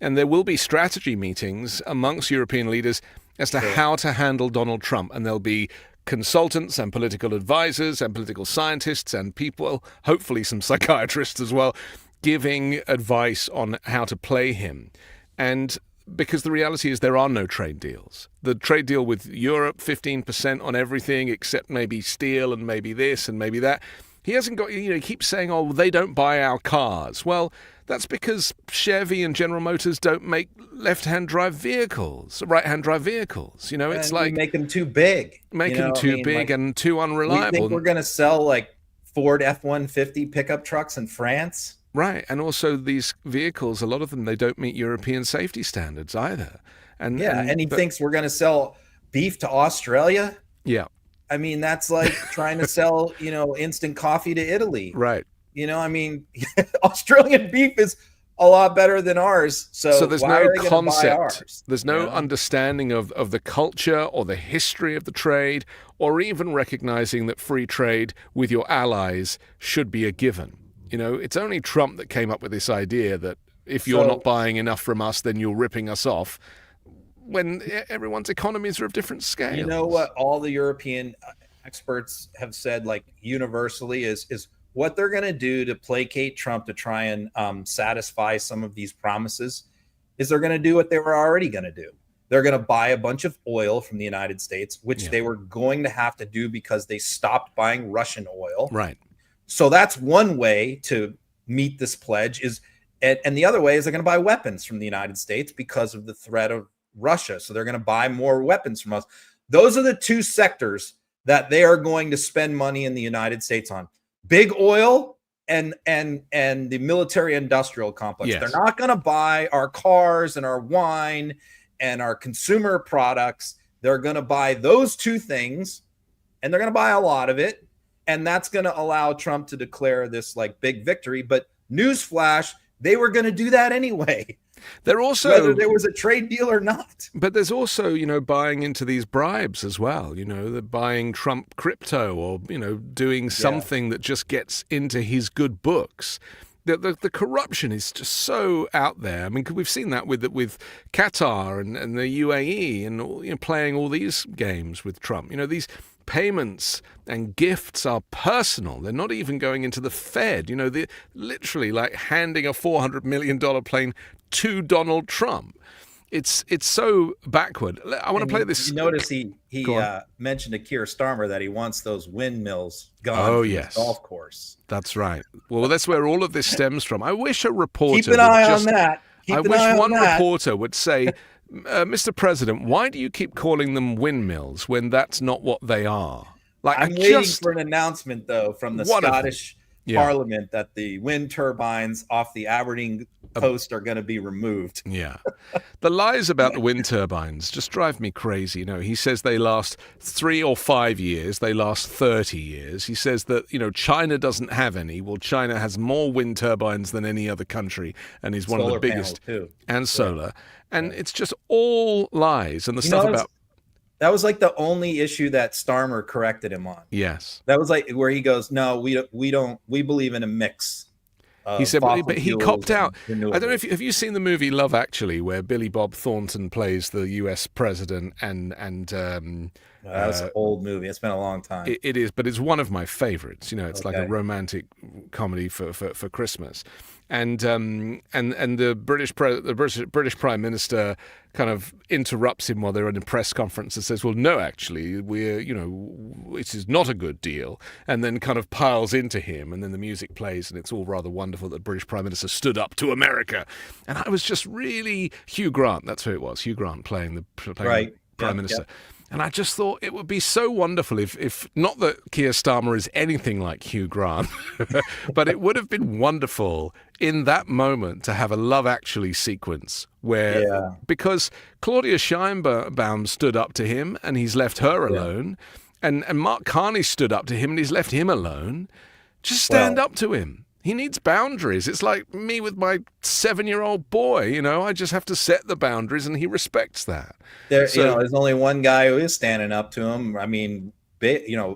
[SPEAKER 1] And there will be strategy meetings amongst European leaders as to how to handle Donald Trump. And there'll be consultants and political advisors and political scientists and people, hopefully some psychiatrists as well, giving advice on how to play him. And because the reality is there are no trade deals. The trade deal with Europe, 15% on everything except maybe steel and maybe this and maybe that. He hasn't got, he keeps saying, oh, they don't buy our cars. Well, that's because Chevy and General Motors don't make right-hand drive vehicles. It's
[SPEAKER 2] and
[SPEAKER 1] like
[SPEAKER 2] make them too big.
[SPEAKER 1] And too unreliable.
[SPEAKER 2] We think we're going to sell like Ford F-150 pickup trucks in France.
[SPEAKER 1] Right. And also these vehicles, a lot of them, they don't meet European safety standards either. And
[SPEAKER 2] he thinks we're going to sell beef to Australia.
[SPEAKER 1] Yeah.
[SPEAKER 2] I mean, that's like trying to sell, instant coffee to Italy.
[SPEAKER 1] Right.
[SPEAKER 2] Australian beef is a lot better than ours. So
[SPEAKER 1] there's
[SPEAKER 2] why
[SPEAKER 1] no
[SPEAKER 2] are they gonna buy
[SPEAKER 1] concept.
[SPEAKER 2] Ours?
[SPEAKER 1] There's no understanding of the culture or the history of the trade, or even recognizing that free trade with your allies should be a given. It's only Trump that came up with this idea that if you're not buying enough from us, then you're ripping us off, when everyone's economies are of different scales.
[SPEAKER 2] You know what all the European experts have said, like universally, is what they're going to do to placate Trump to try and satisfy some of these promises is they're going to do what they were already going to do. They're going to buy a bunch of oil from the United States, which they were going to have to do because they stopped buying Russian oil.
[SPEAKER 1] Right.
[SPEAKER 2] So that's one way to meet this pledge and the other way is they're going to buy weapons from the United States because of the threat of Russia. So they're going to buy more weapons from us. Those are the two sectors that they are going to spend money in the United States on: big oil and the military industrial complex.
[SPEAKER 1] Yes.
[SPEAKER 2] They're not going to buy our cars and our wine and our consumer products. They're going to buy those two things, and they're going to buy a lot of it. And that's going to allow Trump to declare this like big victory. But newsflash, they were going to do that anyway.
[SPEAKER 1] They're also,
[SPEAKER 2] whether there was a trade deal or not.
[SPEAKER 1] But there's also, buying into these bribes as well. They're buying Trump crypto or, doing something that just gets into his good books. The corruption is just so out there. I mean, we've seen that with Qatar and the UAE and playing all these games with Trump. These payments and gifts are personal. They're not even going into the Fed. They're literally like handing a $400 million plane to Donald Trump. It's so backward. I want to play this.
[SPEAKER 2] You notice he mentioned to Keir Starmer that he wants those windmills gone from his golf course.
[SPEAKER 1] That's right. Well, that's where all of this stems from. I wish a reporter
[SPEAKER 2] keep an eye on that.
[SPEAKER 1] I wish one reporter would say, Mr. President, why do you keep calling them windmills when that's not what they are?
[SPEAKER 2] I'm waiting for an announcement, though, from the Scottish Parliament that the wind turbines off the Aberdeen coast are going to be removed.
[SPEAKER 1] Yeah. The lies about the wind turbines just drive me crazy. He says they last 3 or 5 years. They last 30 years. He says that, China doesn't have any. Well, China has more wind turbines than any other country and is one of the biggest.
[SPEAKER 2] Too.
[SPEAKER 1] And solar. And it's just all lies. And the stuff about...
[SPEAKER 2] That was like the only issue that Starmer corrected him on.
[SPEAKER 1] Yes.
[SPEAKER 2] That was like where he goes, no, we believe in a mix.
[SPEAKER 1] He said, but he copped out. I don't know if have you seen the movie Love Actually, where Billy Bob Thornton plays the U.S. president and
[SPEAKER 2] that was an old movie. It's been a long time.
[SPEAKER 1] It is, but it's one of my favorites. It's like a romantic comedy for Christmas. and the British Prime Minister kind of interrupts him while they're in a press conference and says, "Well, no, actually, it is not a good deal," and then kind of piles into him, and then the music plays, and it's all rather wonderful that the British Prime Minister stood up to America, and I was just really Hugh Grant. That's who it was, Hugh Grant playing the Prime Minister. Yeah. And I just thought it would be so wonderful if not that Keir Starmer is anything like Hugh Grant, but it would have been wonderful in that moment to have a Love Actually sequence where, because Claudia Scheinbaum stood up to him and he's left her alone, and Mark Carney stood up to him and he's left him alone. Just stand up to him. He needs boundaries. It's like me with my 7-year-old boy. I just have to set the boundaries, and he respects that.
[SPEAKER 2] There's only one guy who is standing up to him. I mean,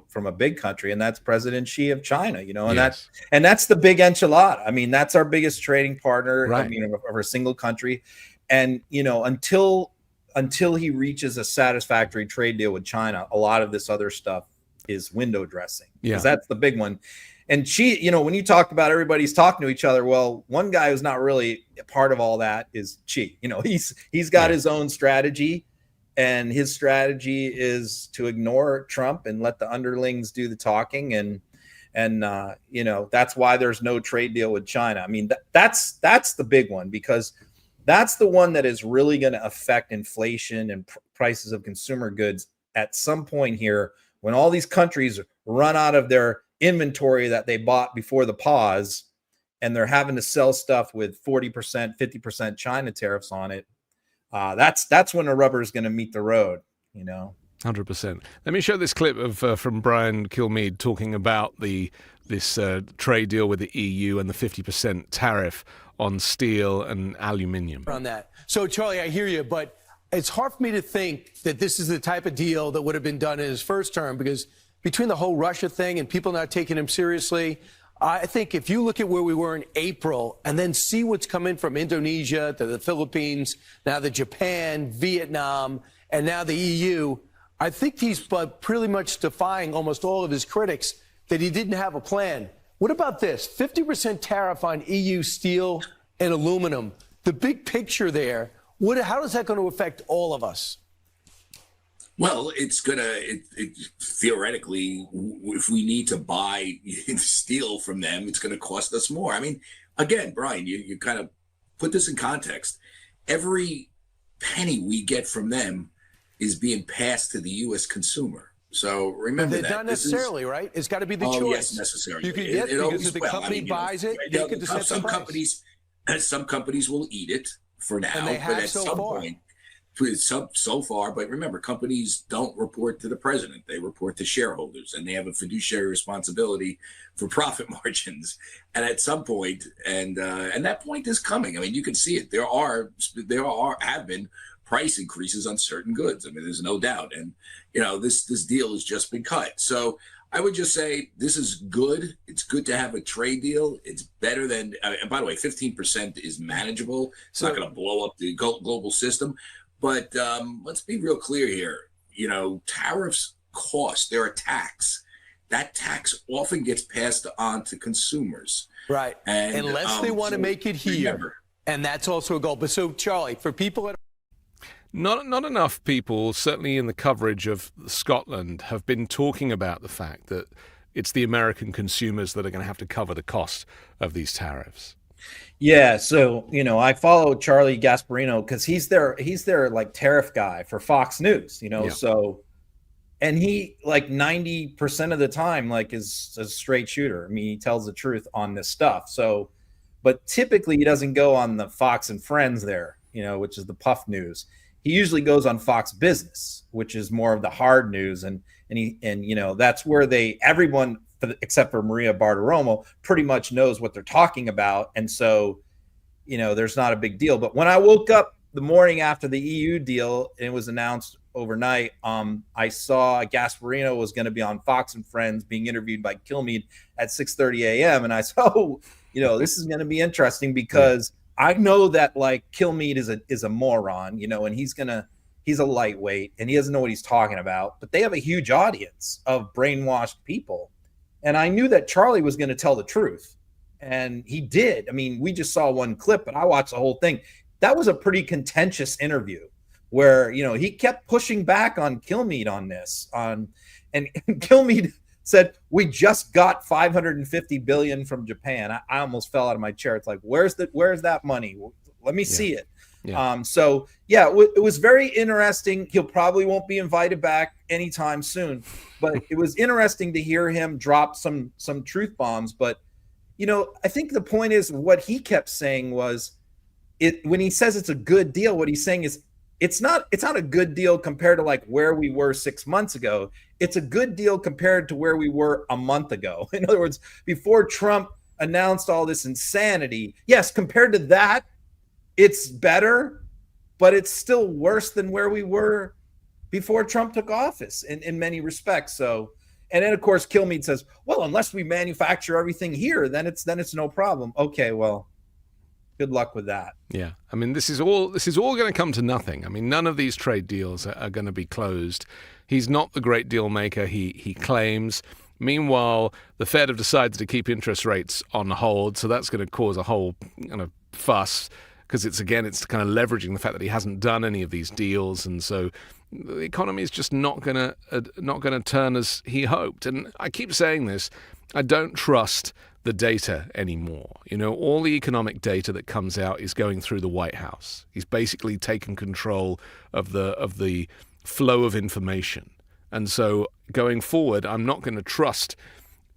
[SPEAKER 2] from a big country, and that's President Xi of China. And that's the big enchilada. I mean, that's our biggest trading partner. Right. I mean, of a single country, and until he reaches a satisfactory trade deal with China, a lot of this other stuff is window dressing. Because that's the big one. And Xi, when you talked about everybody's talking to each other, well, one guy who's not really a part of all that is Xi. He's got his own strategy, and his strategy is to ignore Trump and let the underlings do the talking. And that's why there's no trade deal with China. I mean, that's the big one, because that's the one that is really going to affect inflation and prices of consumer goods at some point here, when all these countries run out of their inventory that they bought before the pause, and they're having to sell stuff with 40%, 50% China tariffs on it. That's when the rubber is going to meet the road,
[SPEAKER 1] 100%. Let me show this clip of from Brian Kilmeade talking about this trade deal with the EU and the 50% tariff on steel and aluminium.
[SPEAKER 6] On that. So, Charlie, I hear you, but it's hard for me to think that this is the type of deal that would have been done in his first term, because between the whole Russia thing and people not taking him seriously, I think if you look at where we were in April and then see what's coming from Indonesia to the Philippines, now the Japan, Vietnam, and now the EU, I think he's pretty much defying almost all of his critics that he didn't have a plan. What about this? 50% tariff on EU steel and aluminum. The big picture there, how is that going to affect all of us?
[SPEAKER 7] Well, it's theoretically, if we need to buy steel from them, it's going to cost us more. I mean, again, Brian, you kind of put this in context. Every penny we get from them is being passed to the U.S. consumer. So remember that. Not
[SPEAKER 6] necessarily, right? It's got to be the choice.
[SPEAKER 7] Oh, yes, necessarily.
[SPEAKER 6] You can get it because if the company buys it, they can decide the price.
[SPEAKER 7] Some companies will eat it for now,
[SPEAKER 6] and they have
[SPEAKER 7] but at some point. So far, but remember, companies don't report to the president. They report to shareholders, and they have a fiduciary responsibility for profit margins. And at some point, and that point is coming. I mean, you can see it. There have been price increases on certain goods. I mean, there's no doubt. And, this deal has just been cut. So I would just say this is good. It's good to have a trade deal. It's better than, and by the way, 15% is manageable. It's not going to blow up the global system. But let's be real clear here. Tariffs cost. They're a tax. That tax often gets passed on to consumers.
[SPEAKER 6] Right. And, unless they want to make it here. Remember. And that's also a goal. But so, Charlie, for people that
[SPEAKER 1] Not enough people, certainly in the coverage of Scotland, have been talking about the fact that it's the American consumers that are going to have to cover the cost of these tariffs.
[SPEAKER 2] Yeah, so I follow Charlie Gasparino because he's their like tariff guy for Fox News, So, and he like 90% of the time is a straight shooter. I mean, he tells the truth on this stuff. So, but typically he doesn't go on the Fox and Friends there, which is the puff news. He usually goes on Fox Business, which is more of the hard news, and that's where everyone except for Maria Bartiromo pretty much knows what they're talking about, and so there's not a big deal. But when I woke up the morning after the EU deal and it was announced overnight, I saw Gasparino was going to be on Fox and Friends being interviewed by Kilmeade at 6:30 a.m. and I said, this is going to be interesting because I know that Kilmeade is a moron, and he's a lightweight and he doesn't know what he's talking about, but they have a huge audience of brainwashed people. And I knew that Charlie was going to tell the truth. And he did. I mean, we just saw one clip, but I watched the whole thing. That was a pretty contentious interview where, he kept pushing back on Kilmeade on this. And Kilmeade said, we just got $550 billion from Japan. I almost fell out of my chair. It's like, where's that money? Let me see it.
[SPEAKER 1] Yeah.
[SPEAKER 2] It was very interesting. He'll probably won't be invited back anytime soon, but it was interesting to hear him drop some truth bombs. But, I think the point is what he kept saying was when he says it's a good deal, what he's saying is it's not a good deal compared to like where we were 6 months ago. It's a good deal compared to where we were a month ago. In other words, before Trump announced all this insanity, yes, compared to that, it's better, but it's still worse than where we were before Trump took office in many respects. So, and then of course Kilmeade says, well, unless we manufacture everything here, then it's no problem. Okay, well, good luck with that.
[SPEAKER 1] Yeah. I mean, this is all going to come to nothing. I mean, none of these trade deals are going to be closed. He's not the great deal maker he claims. Meanwhile, the Fed have decided to keep interest rates on hold, so that's going to cause a whole fuss. Because it's kind of leveraging the fact that he hasn't done any of these deals, and so the economy is just not gonna turn as he hoped. And I keep saying this: I don't trust the data anymore. All the economic data that comes out is going through the White House. He's basically taken control of the flow of information, and so going forward, I'm not going to trust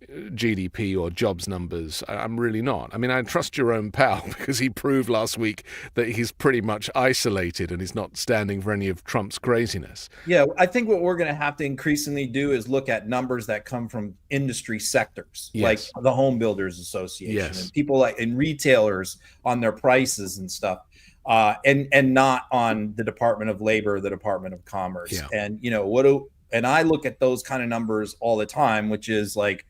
[SPEAKER 1] GDP or jobs numbers. I'm really not. I mean, I trust Jerome Powell because he proved last week that he's pretty much isolated and he's not standing for any of Trump's craziness.
[SPEAKER 2] Yeah, I think what we're going to have to increasingly do is look at numbers that come from industry sectors, like the Home Builders Association and people and retailers on their prices and stuff, and not on the Department of Labor, the Department of Commerce.
[SPEAKER 1] Yeah.
[SPEAKER 2] And and I look at those kind of numbers all the time, which is like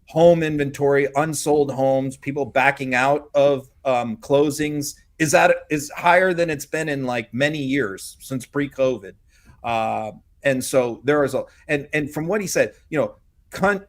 [SPEAKER 2] home inventory, unsold homes, people backing out of closings is higher than it's been in like many years since pre-COVID. And so there is and from what he said,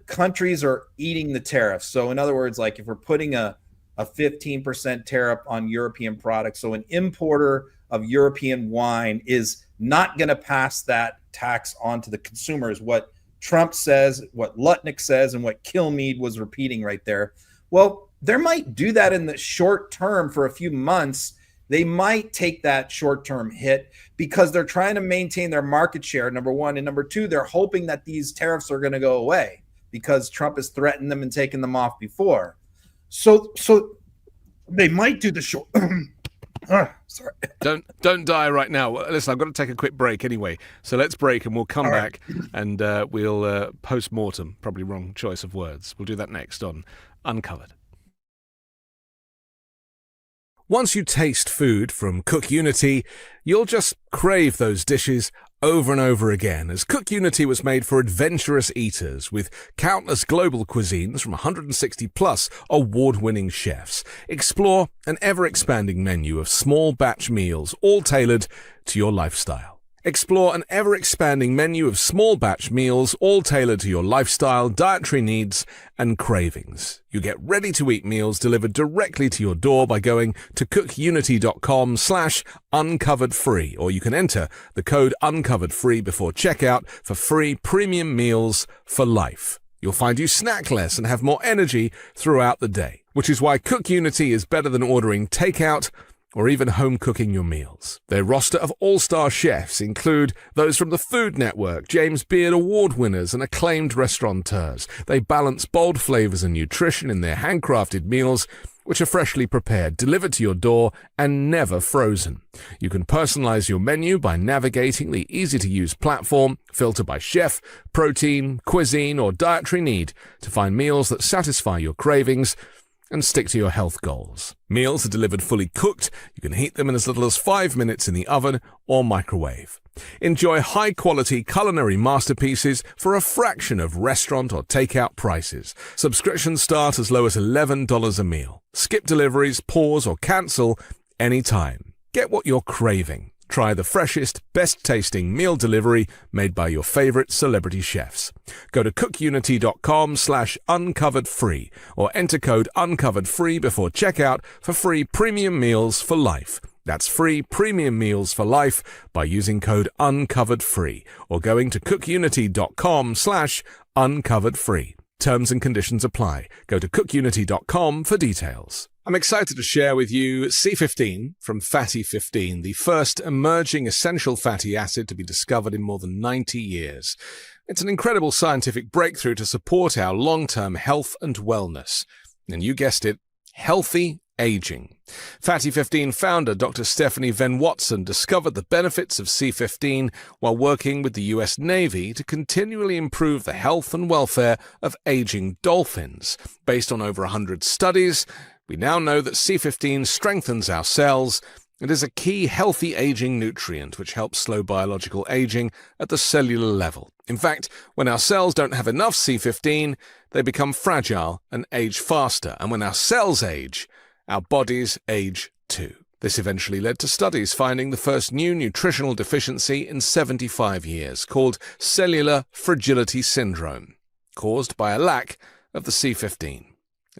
[SPEAKER 2] countries are eating the tariffs. So in other words, like if we're putting a 15% tariff on European products, so an importer of European wine is not going to pass that tax on to the consumers. What Trump says, what Lutnick says, and what Kilmeade was repeating right there. Well, they might do that in the short term for a few months. They might take that short-term hit because they're trying to maintain their market share, number one. And number two, they're hoping that these tariffs are going to go away because Trump has threatened them and taken them off before. So they might do the short. Sorry.
[SPEAKER 1] Don't die right now. Listen, I've got to take a quick break anyway. So let's break and we'll come back and we'll post-mortem. Probably wrong choice of words. We'll do that next on Uncovered. Once you taste food from Cook Unity, you'll just crave those dishes over and over again, as Cook Unity was made for adventurous eaters with countless global cuisines from 160-plus award-winning chefs. Explore an ever-expanding menu of small batch meals, all tailored to your lifestyle. Explore an ever-expanding menu of small batch meals, all tailored to your lifestyle, dietary needs, and cravings. You get ready-to-eat meals delivered directly to your door by going to cookunity.com/uncoveredfree, or you can enter the code uncoveredfree before checkout for free premium meals for life. You'll find you snack less and have more energy throughout the day, which is why Cook Unity is better than ordering takeout or even home cooking your meals. Their roster of all-star chefs include those from the Food Network, James Beard Award winners and acclaimed restaurateurs. They balance bold flavors and nutrition in their handcrafted meals, which are freshly prepared, delivered to your door, and never frozen. You can personalize your menu by navigating the easy-to-use platform, filter by chef, protein, cuisine, or dietary need to find meals that satisfy your cravings and stick to your health goals. Meals are delivered fully cooked. You can heat them in as little as 5 minutes in the oven or microwave. Enjoy high-quality culinary masterpieces for a fraction of restaurant or takeout prices. Subscriptions start as low as $11 a meal. Skip deliveries, pause, or cancel anytime. Get what you're craving. Try the freshest, best-tasting meal delivery made by your favorite celebrity chefs. Go to cookunity.com/uncoveredfree or enter code UNCOVEREDFREE before checkout for free premium meals for life. That's free premium meals for life by using code UNCOVEREDFREE or going to cookunity.com/uncoveredfree. Terms and conditions apply. Go to cookunity.com for details. I'm excited to share with you C15 from Fatty 15, the first emerging essential fatty acid to be discovered in more than 90 years. It's an incredible scientific breakthrough to support our long-term health and wellness. And you guessed it, healthy aging. Fatty 15 founder Dr. Stephanie Venn Watson discovered the benefits of C15 while working with the US Navy to continually improve the health and welfare of aging dolphins. Based on over 100 studies, we now know that C15 strengthens our cells and is a key healthy aging nutrient which helps slow biological aging at the cellular level. In fact, when our cells don't have enough C15, they become fragile and age faster. And when our cells age, our bodies age too. This eventually led to studies finding the first new nutritional deficiency in 75 years, called cellular fragility syndrome, caused by a lack of the C15.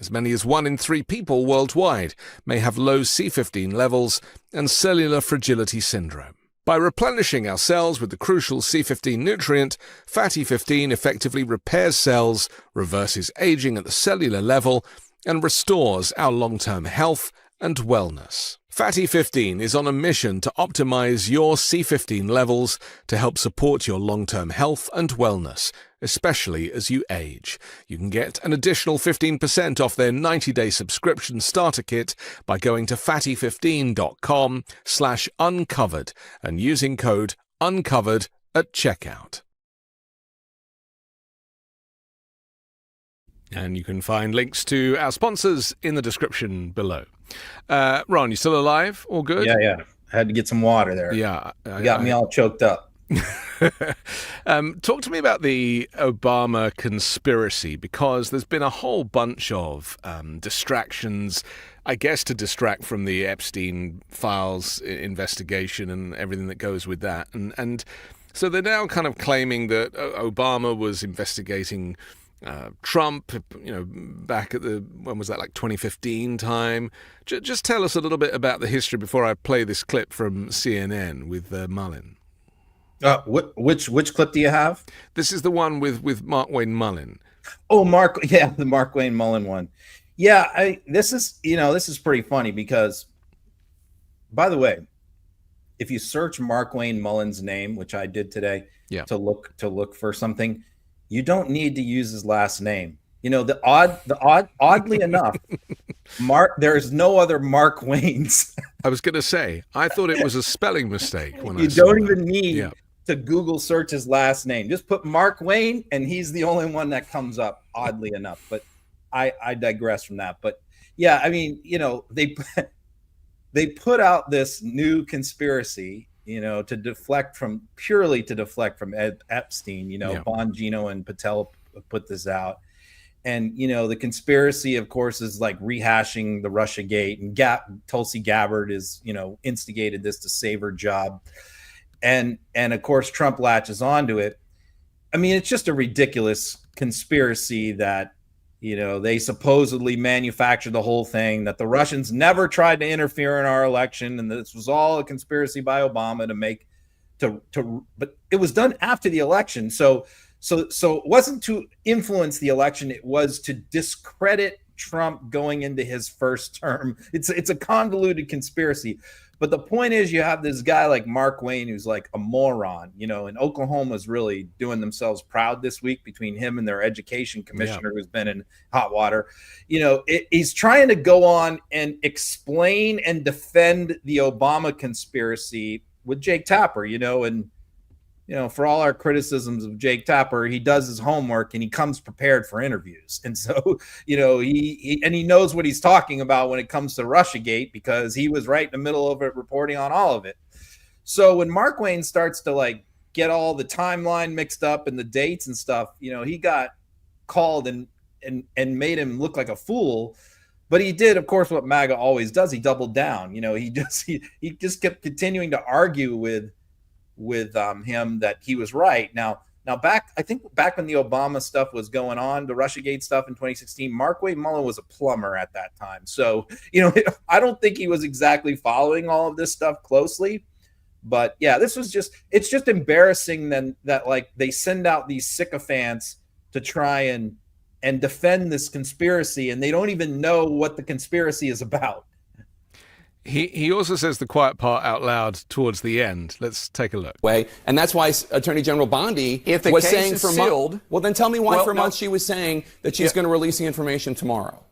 [SPEAKER 1] As many as 1 in 3 people worldwide may have low C15 levels and cellular fragility syndrome. By replenishing our cells with the crucial C15 nutrient, Fatty 15 effectively repairs cells, reverses aging at the cellular level, and restores our long-term health and wellness. Fatty 15 is on a mission to optimize your C15 levels to help support your long-term health and wellness, especially as you age. You can get an additional 15% off their 90-day subscription starter kit by going to fatty15.com/uncovered and using code UNCOVERED at checkout. And you can find links to our sponsors in the description below. Ron, you still alive? All good?
[SPEAKER 2] Yeah. I had to get some water there.
[SPEAKER 1] Yeah.
[SPEAKER 2] You got me all choked up.
[SPEAKER 1] Talk to me about the Obama conspiracy, because there's been a whole bunch of distractions, I guess, to distract from the Epstein files investigation and everything that goes with that. And so they're now kind of claiming that Obama was investigating Trump, back at when was that, like 2015 time? Just tell us a little bit about the history before I play this clip from CNN with Mullen.
[SPEAKER 2] Which clip do you have?
[SPEAKER 1] This is the one with Mark Wayne Mullen.
[SPEAKER 2] Oh, the Mark Wayne Mullen one. Yeah, this is pretty funny because, by the way, if you search Mark Wayne Mullen's name, which I did today, to look for something, you don't need to use his last name. Oddly enough, there's no other Mark Waynes.
[SPEAKER 1] I was going to say, I thought it was a spelling mistake when
[SPEAKER 2] you don't even need to Google search his last name. Just put Mark Wayne, and he's the only one that comes up, oddly enough. But I digress from that. But yeah, I mean, they put out this new conspiracy, to deflect from Epstein. Bongino and Patel put this out. And, the conspiracy, of course, is like rehashing the Russiagate, and Tulsi Gabbard is, instigated this to save her job. And of course, Trump latches onto it. I mean, it's just a ridiculous conspiracy that, they supposedly manufactured the whole thing, that the Russians never tried to interfere in our election. And this was all a conspiracy by Obama but it was done after the election. So it wasn't to influence the election. It was to discredit Trump going into his first term. It's a convoluted conspiracy. But the point is, you have this guy like Mark Wayne, who's like a moron, and Oklahoma's really doing themselves proud this week between him and their education commissioner, who's been in hot water. He's trying to go on and explain and defend the Obama conspiracy with Jake Tapper, and for all our criticisms of Jake Tapper, he does his homework and he comes prepared for interviews. And so, he knows what he's talking about when it comes to Russiagate, because he was right in the middle of it, reporting on all of it. So when Mark Wayne starts to get all the timeline mixed up and the dates and stuff, he got called and made him look like a fool. But he did, of course, what MAGA always does. He doubled down. You know, he just kept continuing to argue with him that he was right. Now I think back when the Obama stuff was going on, the Russiagate stuff in 2016, Markway Mullen was a plumber at that time. So, you know, I don't think he was exactly following all of this stuff closely. But yeah, it's just embarrassing then that like they send out these sycophants to try and defend this conspiracy, and they don't even know what the conspiracy is about.
[SPEAKER 1] He also says the quiet part out loud towards the end. Let's take a look.
[SPEAKER 8] And that's why Attorney General Bondi was saying for months. Well, then tell me why months she was saying that she's going to release the information tomorrow.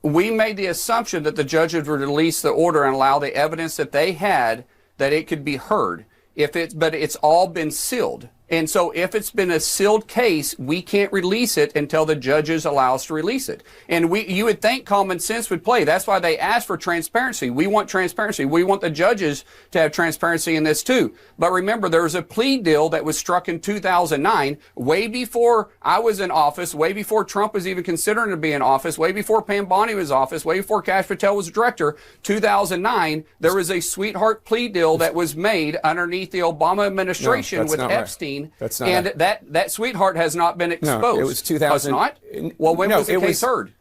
[SPEAKER 9] We made the assumption that the judges would release the order and allow the evidence that they had, that it could be heard. But it's all been sealed. And so if it's been a sealed case, we can't release it until the judges allow us to release it. And you would think common sense would play. That's why they asked for transparency. We want transparency. We want the judges to have transparency in this too. But remember, there was a plea deal that was struck in 2009, way before I was in office, way before Trump was even considering to be in office, way before Pam Bondi was in office, way before Kash Patel was director. 2009, there was a sweetheart plea deal that was made underneath the Obama administration with Epstein.
[SPEAKER 8] Right. That's not
[SPEAKER 9] and that sweetheart has not been exposed.
[SPEAKER 8] No, it was 2000.
[SPEAKER 9] Oh, it's not? Well, when was the case heard?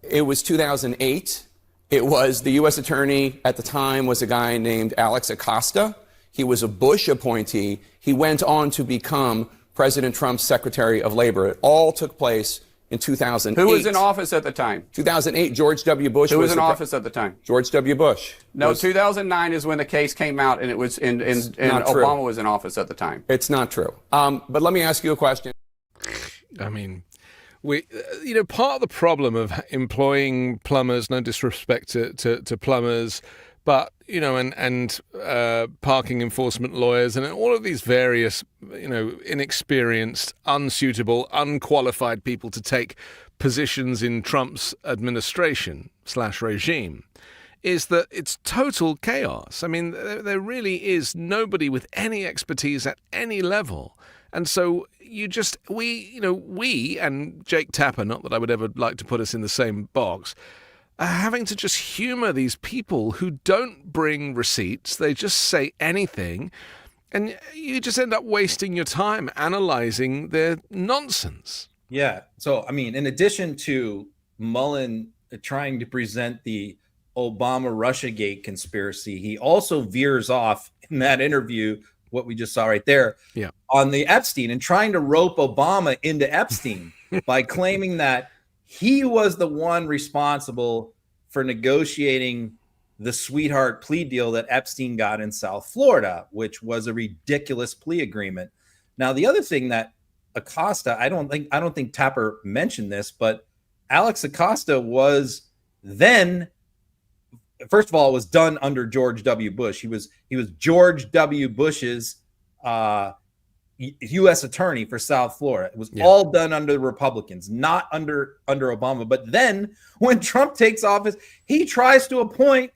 [SPEAKER 8] It was 2008. It was the U.S. attorney at the time was a guy named Alex Acosta. He was a Bush appointee. He went on to become President Trump's Secretary of Labor. It all took place in 2008.
[SPEAKER 9] Who was in office at the time?
[SPEAKER 8] 2008, George W. Bush.
[SPEAKER 9] Who was in office at the time?
[SPEAKER 8] George W. Bush.
[SPEAKER 9] No, 2009 is when the case came out, and it was and Obama was in office at the time.
[SPEAKER 8] It's not true. But let me ask you a question.
[SPEAKER 1] I mean, part of the problem of employing plumbers, no disrespect to plumbers, but, and parking enforcement lawyers and all of these various, inexperienced, unsuitable, unqualified people to take positions in Trump's administration / regime, is that it's total chaos. I mean, there really is nobody with any expertise at any level. And so we and Jake Tapper, not that I would ever like to put us in the same box, are having to just humor these people who don't bring receipts. They just say anything. And you just end up wasting your time analyzing their nonsense.
[SPEAKER 2] Yeah. So, I mean, in addition to Mullen trying to present the Obama Russiagate conspiracy, he also veers off in that interview, what we just saw right there, on the Epstein, and trying to rope Obama into Epstein by claiming that he was the one responsible for negotiating the sweetheart plea deal that Epstein got in South Florida, which was a ridiculous plea agreement. Now, the other thing that Acosta, I don't think Tapper mentioned this, but Alex Acosta was then, first of all, it was done under George W. Bush. He was George W. Bush's U.S. attorney for South Florida. It was all done under the Republicans, not under Obama. But then when Trump takes office, he tries to appoint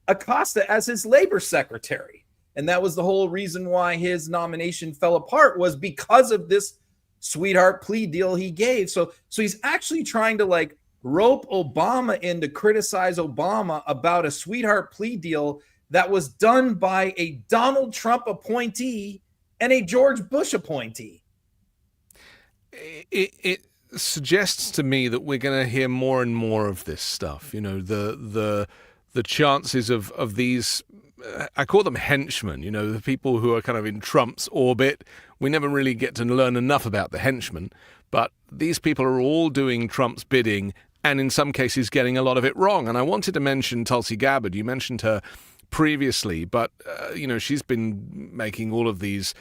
[SPEAKER 2] Acosta as his labor secretary. And that was the whole reason why his nomination fell apart, was because of this sweetheart plea deal he gave. So he's actually trying to rope Obama in to criticize Obama about a sweetheart plea deal that was done by a Donald Trump appointee and a George Bush appointee.
[SPEAKER 1] It suggests to me that we're going to hear more and more of this stuff. The chances of these, I call them henchmen, the people who are kind of in Trump's orbit. We never really get to learn enough about the henchmen, but these people are all doing Trump's bidding, and in some cases getting a lot of it wrong. And I wanted to mention Tulsi Gabbard. You mentioned her previously, but she's been making all of these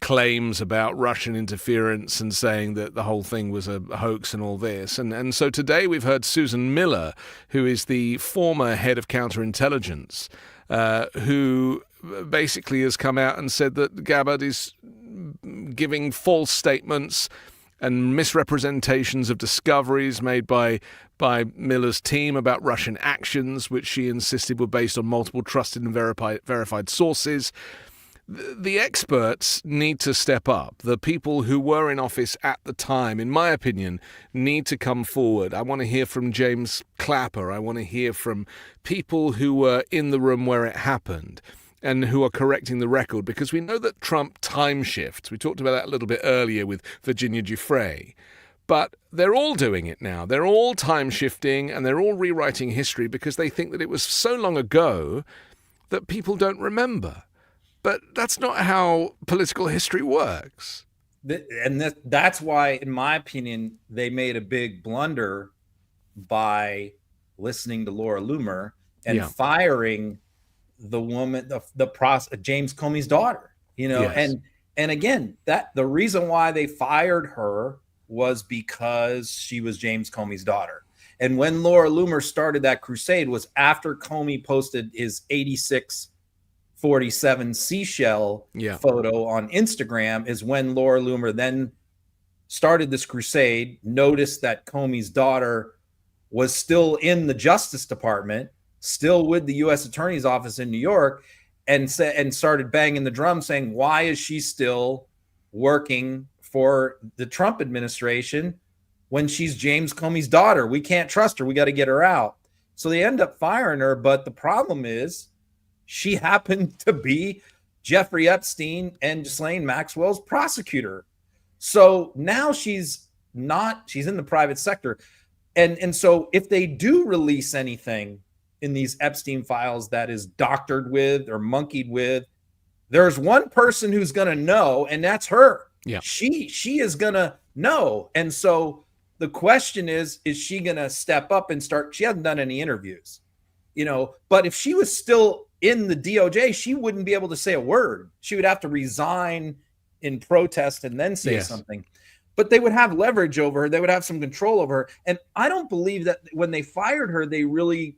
[SPEAKER 1] claims about Russian interference and saying that the whole thing was a hoax and all this. And so today we've heard Susan Miller, who is the former head of counterintelligence, who basically has come out and said that Gabbard is giving false statements and misrepresentations of discoveries made by Miller's team about Russian actions, which she insisted were based on multiple trusted and verified sources. the experts need to step up. The people who were in office at the time, in my opinion, need to come forward. I want to hear from James Clapper. I want to hear from people who were in the room where it happened and who are correcting the record, because we know that Trump time shifts. We talked about that a little bit earlier with Virginia Giuffre. But they're all doing it now. They're all time shifting and they're all rewriting history because they think that it was so long ago that people don't remember. But that's not how political history works.
[SPEAKER 2] That's why, in my opinion, they made a big blunder by listening to Laura Loomer and firing the woman, James Comey's daughter.
[SPEAKER 1] Yes.
[SPEAKER 2] And again, that the reason why they fired her was because she was James Comey's daughter. And when Laura Loomer started that crusade was after Comey posted his 8647 seashell photo on Instagram, is when Laura Loomer then started this crusade, noticed that Comey's daughter was still in the Justice Department, still with the U.S. Attorney's Office in New York, and started banging the drum saying, why is she still working for the Trump administration when she's James Comey's daughter? We can't trust her. We got to get her out. So they end up firing her. But the problem is she happened to be Jeffrey Epstein and Ghislaine Maxwell's prosecutor. So now she's in the private sector. And so if they do release anything in these Epstein files that is doctored with or monkeyed with, there's one person who's going to know, and that's her.
[SPEAKER 1] Yeah.
[SPEAKER 2] She is going to know. And so the question is she going to step up and start? She hasn't done any interviews, but if she was still in the DOJ, she wouldn't be able to say a word. She would have to resign in protest and then say something. But they would have leverage over her. They would have some control over her. And I don't believe that when they fired her, they really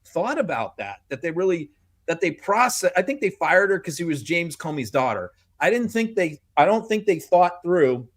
[SPEAKER 2] thought about that they processed. I think they fired her because she was James Comey's daughter. I don't think they thought through,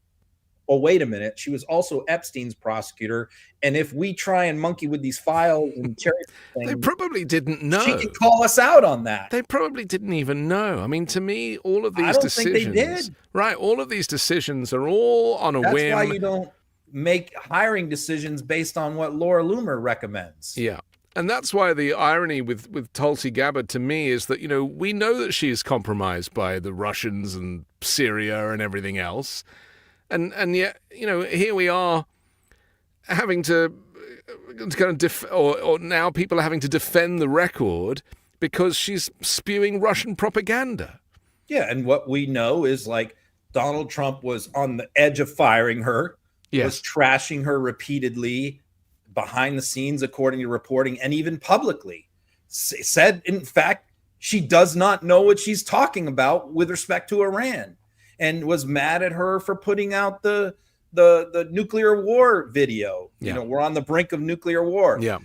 [SPEAKER 2] oh, wait a minute, she was also Epstein's prosecutor. And if we try and monkey with these files and cherry things,
[SPEAKER 1] they probably didn't know.
[SPEAKER 2] She can call us out on that.
[SPEAKER 1] They probably didn't even know. I mean, to me, all of these decisions,
[SPEAKER 2] think they did.
[SPEAKER 1] Right? All of these decisions are all on a whim.
[SPEAKER 2] That's why you don't make hiring decisions based on what Laura Loomer recommends.
[SPEAKER 1] Yeah. And that's why the irony with Tulsi Gabbard to me is that, we know that she is compromised by the Russians and Syria and everything else. And yet, here we are having to kind of or now people are having to defend the record because she's spewing Russian propaganda.
[SPEAKER 2] Yeah. And what we know is Donald Trump was on the edge of firing her, was trashing her repeatedly behind the scenes, according to reporting, and even publicly said, in fact, she does not know what she's talking about with respect to Iran, and was mad at her for putting out the nuclear war video. We're on the brink of nuclear war.
[SPEAKER 1] Yeah.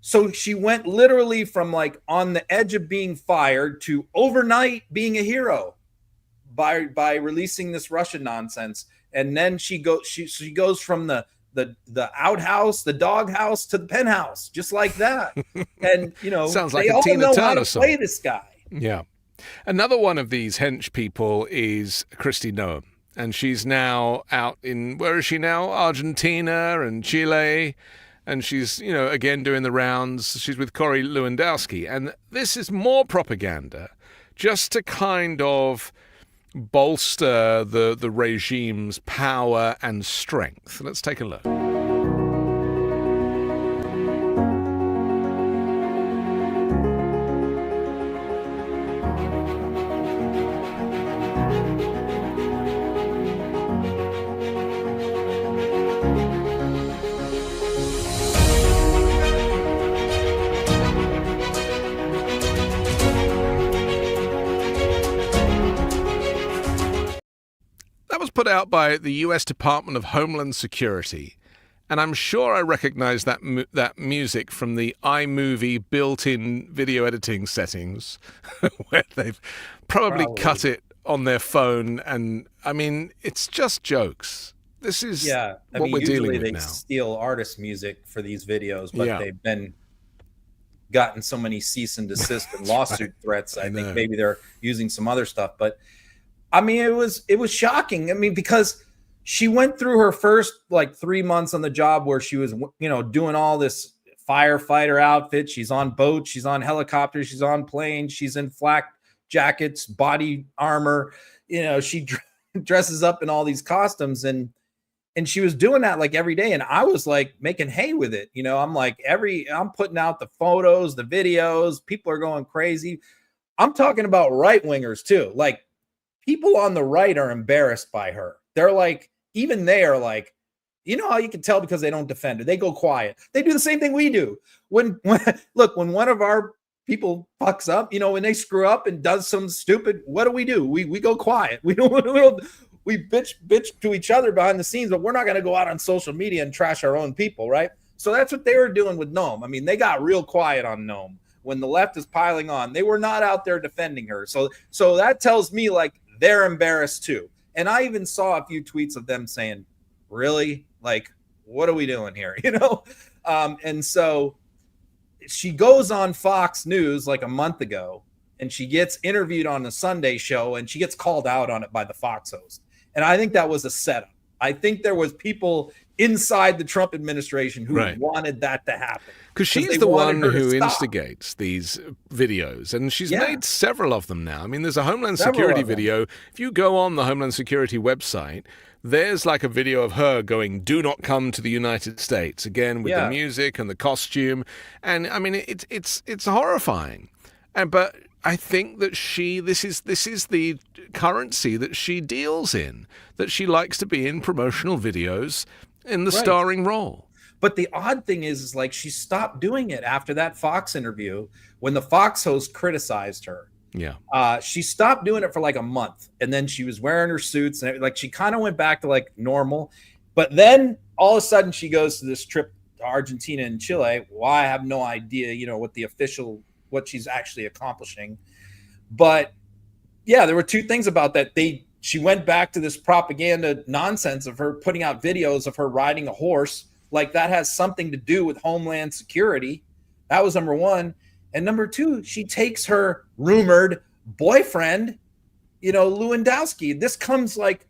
[SPEAKER 2] So she went literally from on the edge of being fired to overnight being a hero by releasing this Russian nonsense. And then she goes from the outhouse, the doghouse, to the penthouse, just like that. And
[SPEAKER 1] sounds like
[SPEAKER 2] they
[SPEAKER 1] a
[SPEAKER 2] all
[SPEAKER 1] Tina
[SPEAKER 2] know
[SPEAKER 1] Turner
[SPEAKER 2] how to
[SPEAKER 1] song.
[SPEAKER 2] play this guy.
[SPEAKER 1] Yeah. Another one of these hench people is Kristi Noem. And she's now out in, where is she now? Argentina and Chile. And she's, again doing the rounds. She's with Corey Lewandowski. And this is more propaganda just to kind of bolster the regime's power and strength. Let's take a look. Put out by the U.S. Department of Homeland Security, and I'm sure I recognize that music from the iMovie built-in video editing settings, where they've probably cut it on their phone. And I mean, it's just jokes. This is what we're dealing with now.
[SPEAKER 2] They steal artist music for these videos, but they've been gotten so many cease and desist and lawsuit threats. I think maybe they're using some other stuff, but I mean, it was shocking. I mean, because she went through her first like 3 months on the job where she was, doing all this firefighter outfit. She's on boats, she's on helicopters, she's on planes, she's in flak jackets, body armor. She dresses up in all these costumes, and she was doing that like every day. And I was like making hay with it. I'm like I'm putting out the photos, the videos, people are going crazy. I'm talking about right wingers too. Like people on the right are embarrassed by her. They're like, even they are like, how you can tell because they don't defend her. They go quiet. They do the same thing we do. When one of our people fucks up, when they screw up and does some stupid, what do? We go quiet. We bitch to each other behind the scenes, but we're not going to go out on social media and trash our own people, right? So that's what they were doing with Noem. I mean, they got real quiet on Noem when the left is piling on. They were not out there defending her. So that tells me like they're embarrassed too. And I even saw a few tweets of them saying, really? Like, what are we doing here? And so she goes on Fox News like a month ago, and she gets interviewed on the Sunday show, and she gets called out on it by the Fox host. And I think that was a setup. I think there was people inside the Trump administration who wanted that to happen.
[SPEAKER 1] Because she's the one who instigates these videos, and she's made several of them now. I mean, there's a Homeland Security video. If you go on the Homeland Security website, there's like a video of her going, "Do not come to the United States," again with the music and the costume. And I mean, it's horrifying. But I think that this is the currency that she deals in, that she likes to be in promotional videos in the starring role.
[SPEAKER 2] But the odd thing is like she stopped doing it after that Fox interview when the Fox host criticized her.
[SPEAKER 1] Yeah.
[SPEAKER 2] She stopped doing it for like a month, and then she was wearing her suits, and like she kind of went back to like normal. But then all of a sudden she goes to this trip to Argentina and Chile. Well, I have no idea, what she's actually accomplishing. But yeah, there were two things about that. She went back to this propaganda nonsense of her putting out videos of her riding a horse. Like that has something to do with Homeland Security. That was number one. And number two, she takes her rumored boyfriend, Lewandowski. This comes like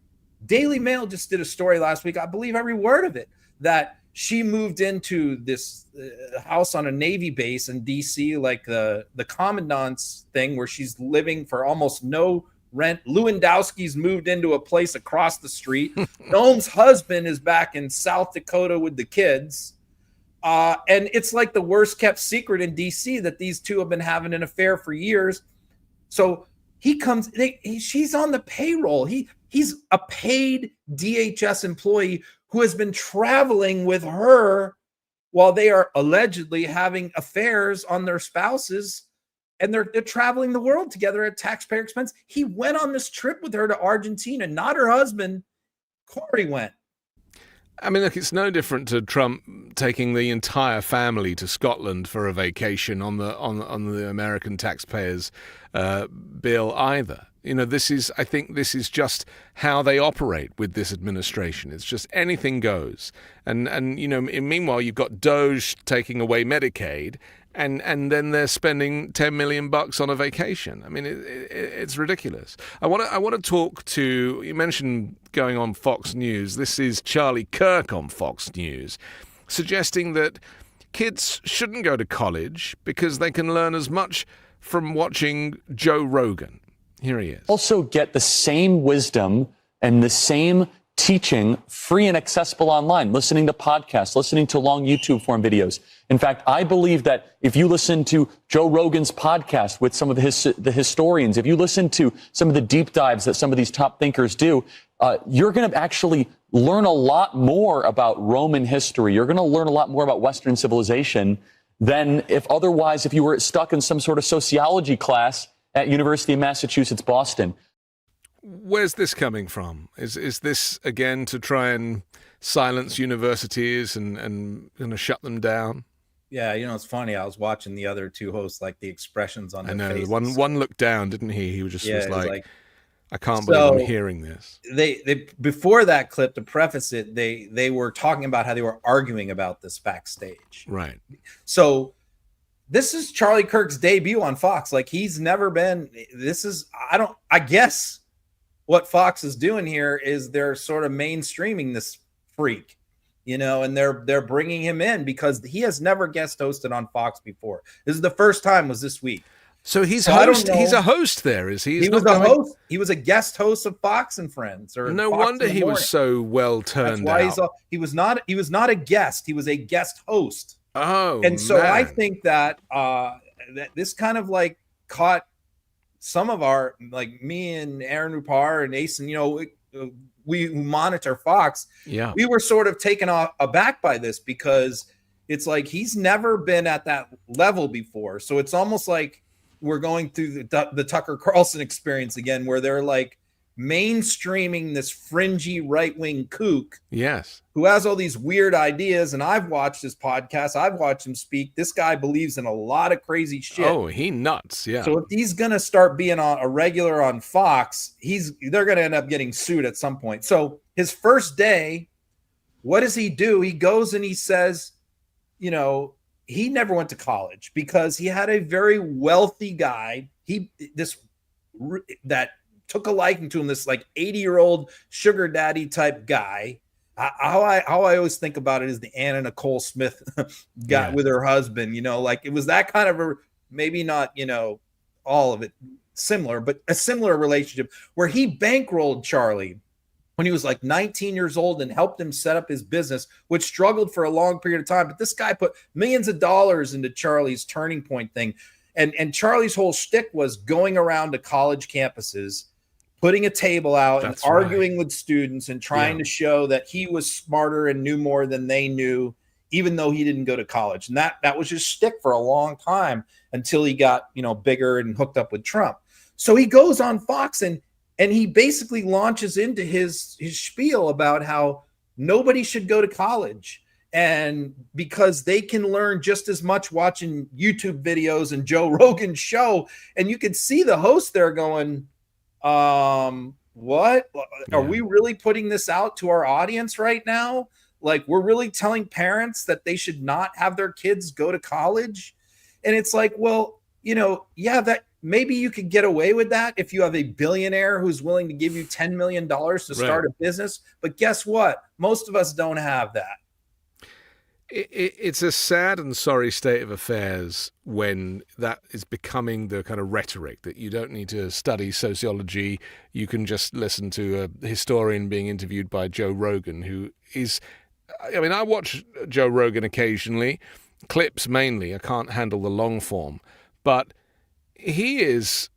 [SPEAKER 2] Daily Mail just did a story last week. I believe every word of it, that she moved into this house on a Navy base in DC, like the commandant's thing, where she's living for almost no rent. Lewandowski's moved into a place across the street. Noem's husband is back in South Dakota with the kids. And it's like the worst kept secret in DC that these two have been having an affair for years. So she's on the payroll. He's a paid DHS employee who has been traveling with her while they are allegedly having affairs on their spouses, and they're traveling the world together at taxpayer expense. He went on this trip with her to Argentina, not her husband. Corey went.
[SPEAKER 1] I mean, look, it's no different to Trump taking the entire family to Scotland for a vacation on the American taxpayers' bill either. I think this is just how they operate with this administration. It's just anything goes. And meanwhile, you've got Doge taking away Medicaid, and then they're spending $10 million on a vacation. I mean, it's ridiculous. I want to talk to, you mentioned going on Fox News. This is Charlie Kirk on Fox News, suggesting that kids shouldn't go to college because they can learn as much from watching Joe Rogan. Here he is.
[SPEAKER 10] Also get the same wisdom and the same teaching free and accessible online, listening to podcasts, listening to long YouTube form videos. In fact, I believe that if you listen to Joe Rogan's podcast with some of the historians, if you listen to some of the deep dives that some of these top thinkers do, you're going to actually learn a lot more about Roman history. You're going to learn a lot more about Western civilization than if you were stuck in some sort of sociology class at University of Massachusetts, Boston.
[SPEAKER 1] Where's this coming from? Is this, again, to try and silence universities and shut them down?
[SPEAKER 2] Yeah, it's funny. I was watching the other two hosts, like the expressions on their faces.
[SPEAKER 1] One looked down, didn't he? He was just was like, I can't believe I'm hearing this.
[SPEAKER 2] They before that clip, to preface it, they were talking about how they were arguing about this backstage.
[SPEAKER 1] Right.
[SPEAKER 2] So this is Charlie Kirk's debut on Fox. Like, he's never been, I guess what Fox is doing here is they're sort of mainstreaming this freak, and they're bringing him in because he has never guest hosted on Fox before. This is the first time was this week.
[SPEAKER 1] So he's a host there, is he?
[SPEAKER 2] He was a host. He was a guest host of Fox and Friends. Or
[SPEAKER 1] no
[SPEAKER 2] Fox
[SPEAKER 1] wonder he was so well turned out.
[SPEAKER 2] He was not a guest. He was a guest host.
[SPEAKER 1] Oh,
[SPEAKER 2] and so
[SPEAKER 1] man.
[SPEAKER 2] I think that that this kind of like caught some of our, like me and Aaron Rupar and Ace, and we monitor Fox.
[SPEAKER 1] Yeah,
[SPEAKER 2] we were sort of taken aback by this because it's like he's never been at that level before. So it's almost like we're going through the Tucker Carlson experience again, where they're like mainstreaming this fringy right-wing kook.
[SPEAKER 1] Yes.
[SPEAKER 2] Who has all these weird ideas. And I've watched his podcast. I've watched him speak. This guy believes in a lot of crazy shit.
[SPEAKER 1] Oh, he nuts. Yeah.
[SPEAKER 2] So if he's going to start being a regular on Fox, they're going to end up getting sued at some point. So his first day, what does he do? He goes and he says, he never went to college because he had a very wealthy guy. That took a liking to him, this like 80-year-old sugar daddy type guy. How I always think about it is the Anna Nicole Smith guy with her husband, like it was that kind of maybe not, all of it similar, but a similar relationship where he bankrolled Charlie when he was like 19 years old and helped him set up his business, which struggled for a long period of time. But this guy put millions of dollars into Charlie's Turning Point thing. And Charlie's whole shtick was going around to college campuses, putting a table out and arguing with students and trying to show that he was smarter and knew more than they knew, even though he didn't go to college. And that was his shtick for a long time until he got, bigger and hooked up with Trump. So he goes on Fox and he basically launches into his spiel about how nobody should go to college. And because they can learn just as much watching YouTube videos and Joe Rogan's show. And you could see the host there going, what? Are we really putting this out to our audience right now? Like, we're really telling parents that they should not have their kids go to college? And it's like, well, that maybe you could get away with that if you have a billionaire who's willing to give you $10 million to start a business. But guess what? Most of us don't have that.
[SPEAKER 1] It's a sad and sorry state of affairs when that is becoming the kind of rhetoric that you don't need to study sociology. You can just listen to a historian being interviewed by Joe Rogan, who is, I watch Joe Rogan occasionally, clips mainly. I can't handle the long form, but he's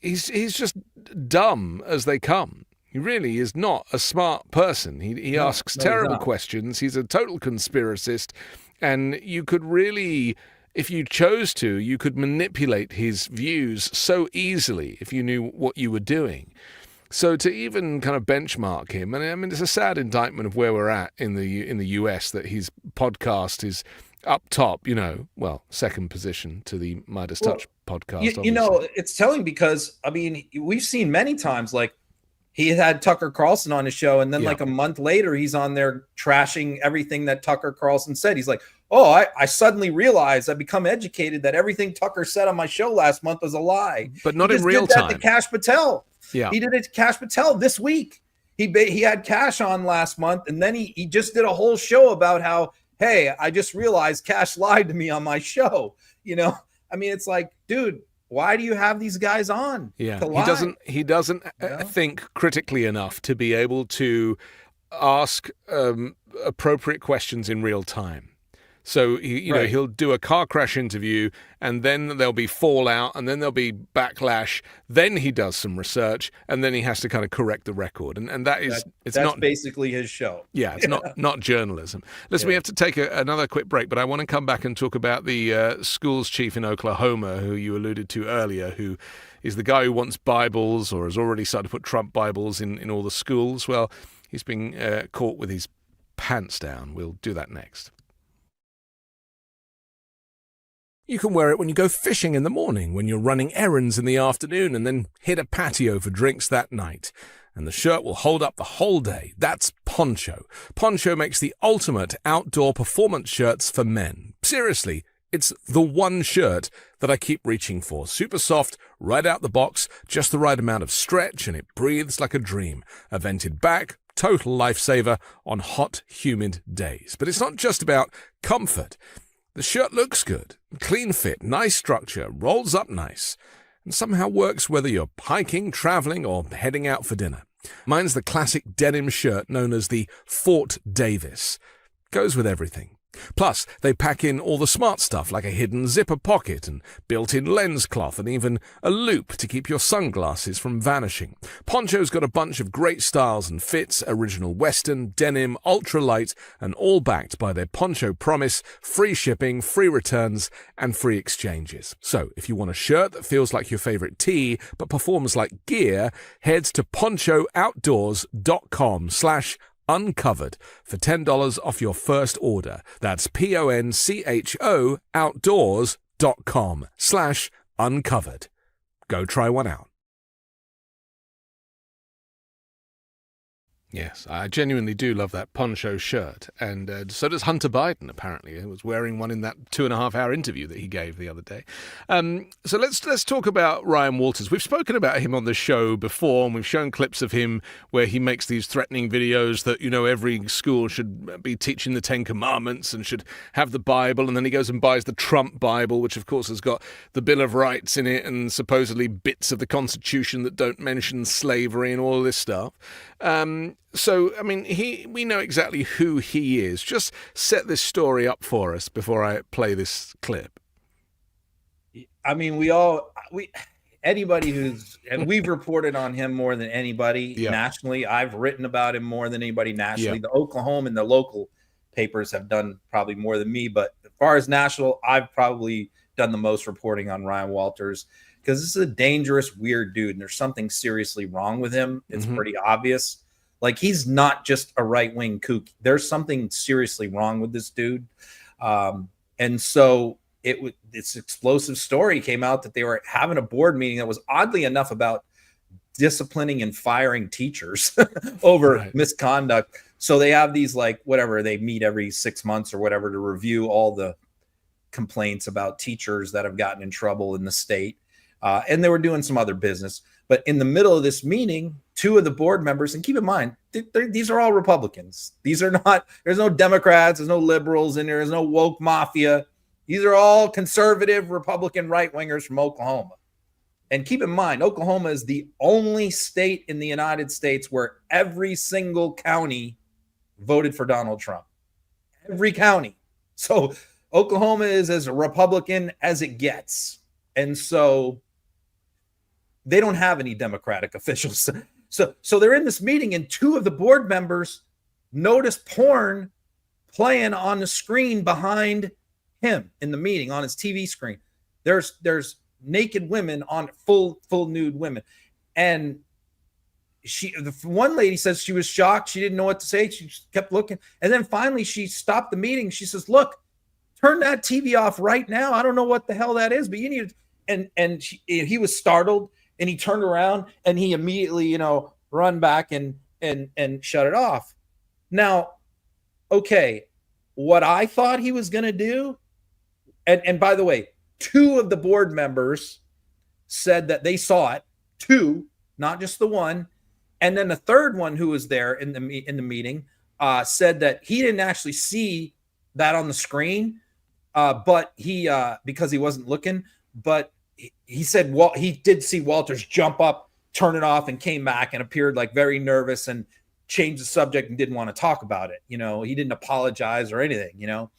[SPEAKER 1] just dumb as they come. He really is not a smart person. He asks terrible questions. He's a total conspiracist. And you could really, if you chose to, you could manipulate his views so easily if you knew what you were doing. So to even kind of benchmark him, and it's a sad indictment of where we're at in the US, that his podcast is up top, second position to the Midas Touch podcast.
[SPEAKER 2] It's telling because, we've seen many times, like, he had Tucker Carlson on his show, and then like a month later, he's on there trashing everything that Tucker Carlson said. He's like, oh, I suddenly realized, I've become educated that everything Tucker said on my show last month was a lie.
[SPEAKER 1] But not in real time.
[SPEAKER 2] To Kash Patel.
[SPEAKER 1] Yeah.
[SPEAKER 2] He did it to Kash Patel this week. He had Kash on last month, and then he just did a whole show about how, hey, I just realized Kash lied to me on my show. It's like, dude, why do you have these guys on?
[SPEAKER 1] Yeah, he doesn't think critically enough to be able to ask appropriate questions in real time. So he'll do a car crash interview, and then there'll be fallout, and then there'll be backlash. Then he does some research, and then he has to kind of correct the record. And that's not
[SPEAKER 2] basically his show.
[SPEAKER 1] Yeah, it's not journalism. Listen, we have to take another quick break, but I want to come back and talk about the schools chief in Oklahoma, who you alluded to earlier, who is the guy who wants Bibles or has already started to put Trump Bibles in all the schools. Well, he's been caught with his pants down. We'll do that next. You can wear it when you go fishing in the morning, when you're running errands in the afternoon, and then hit a patio for drinks that night. And the shirt will hold up the whole day. That's Poncho. Poncho makes the ultimate outdoor performance shirts for men. Seriously, It's the one shirt that I keep reaching for. Super soft, right out the box, just the right amount of stretch, and it breathes like a dream. A vented back, total lifesaver on hot, humid days. But it's not just about comfort. The shirt looks good, clean fit, nice structure, rolls up nice, and somehow works whether you're hiking, traveling, or heading out for dinner. Mine's the classic denim shirt known as the Fort Davis. Goes with everything. Plus, they pack in all the smart stuff like a hidden zipper pocket and built-in lens cloth and even a loop to keep your sunglasses from vanishing. Poncho's got a bunch of great styles and fits, original Western, denim, ultralight, and all backed by their Poncho promise, free shipping, free returns, and free exchanges. So, if you want a shirt that feels like your favorite tee but performs like gear, head to ponchooutdoors.com/uncovered for $10 off your first order. That's PONCHO outdoors.com/uncovered. Go try one out. Yes, I genuinely do love that Poncho shirt, and so does Hunter Biden, apparently. He was wearing one in that 2.5-hour interview that he gave the other day. So let's talk about Ryan Walters. We've spoken about him on the show before, and we've shown clips of him where he makes these threatening videos that, you know, every school should be teaching the 10 Commandments and should have the Bible, and then he goes and buys the Trump Bible, which, of course, has got the Bill of Rights in it and supposedly bits of the Constitution that don't mention slavery and all this stuff. So, I mean, we know exactly who he is. Just set this story up for us before I play this clip.
[SPEAKER 2] I mean, anybody and we've reported on him more than anybody nationally. I've written about him more than anybody nationally. The Oklahoma and the local papers have done probably more than me, but as far as national, I've probably done the most reporting on Ryan Walters, because this is a dangerous, weird dude, and there's something seriously wrong with him. It's pretty obvious. Like, he's not just a right-wing kook. There's something seriously wrong with this dude. And so this explosive story came out that they were having a board meeting that was oddly enough about disciplining and firing teachers over misconduct. So they have these, like, whatever, they meet every 6 months or whatever to review all the complaints about teachers that have gotten in trouble in the state. And they were doing some other business. But in the middle of this meeting, 2 of the board members, and keep in mind, these are all Republicans. These are not, there's no Democrats, there's no liberals in there, there's no woke mafia. These are all conservative Republican right-wingers from Oklahoma. And keep in mind, Oklahoma is the only state in the United States where every single county voted for Donald Trump. Every county. So Oklahoma is as Republican as it gets. And so they don't have any Democratic officials. So they're in this meeting, and 2 of the board members notice porn playing on the screen behind him in the meeting on his TV screen. There's naked women on full nude women. And the one lady says she was shocked. She didn't know what to say. She just kept looking. And then finally she stopped the meeting. She says, "Look, turn that TV off right now. I don't know what the hell that is, but you need to." And he was startled. And he turned around and he immediately, run back and shut it off. Now, okay, what I thought he was going to do, and by the way, 2 of the board members said that they saw it, 2, not just the one. And then the third one who was there in the meeting said that he didn't actually see that on the screen, but he because he wasn't looking, but he said, well, he did see Walters jump up, turn it off, and came back and appeared like very nervous and changed the subject and didn't want to talk about it. He didn't apologize or anything,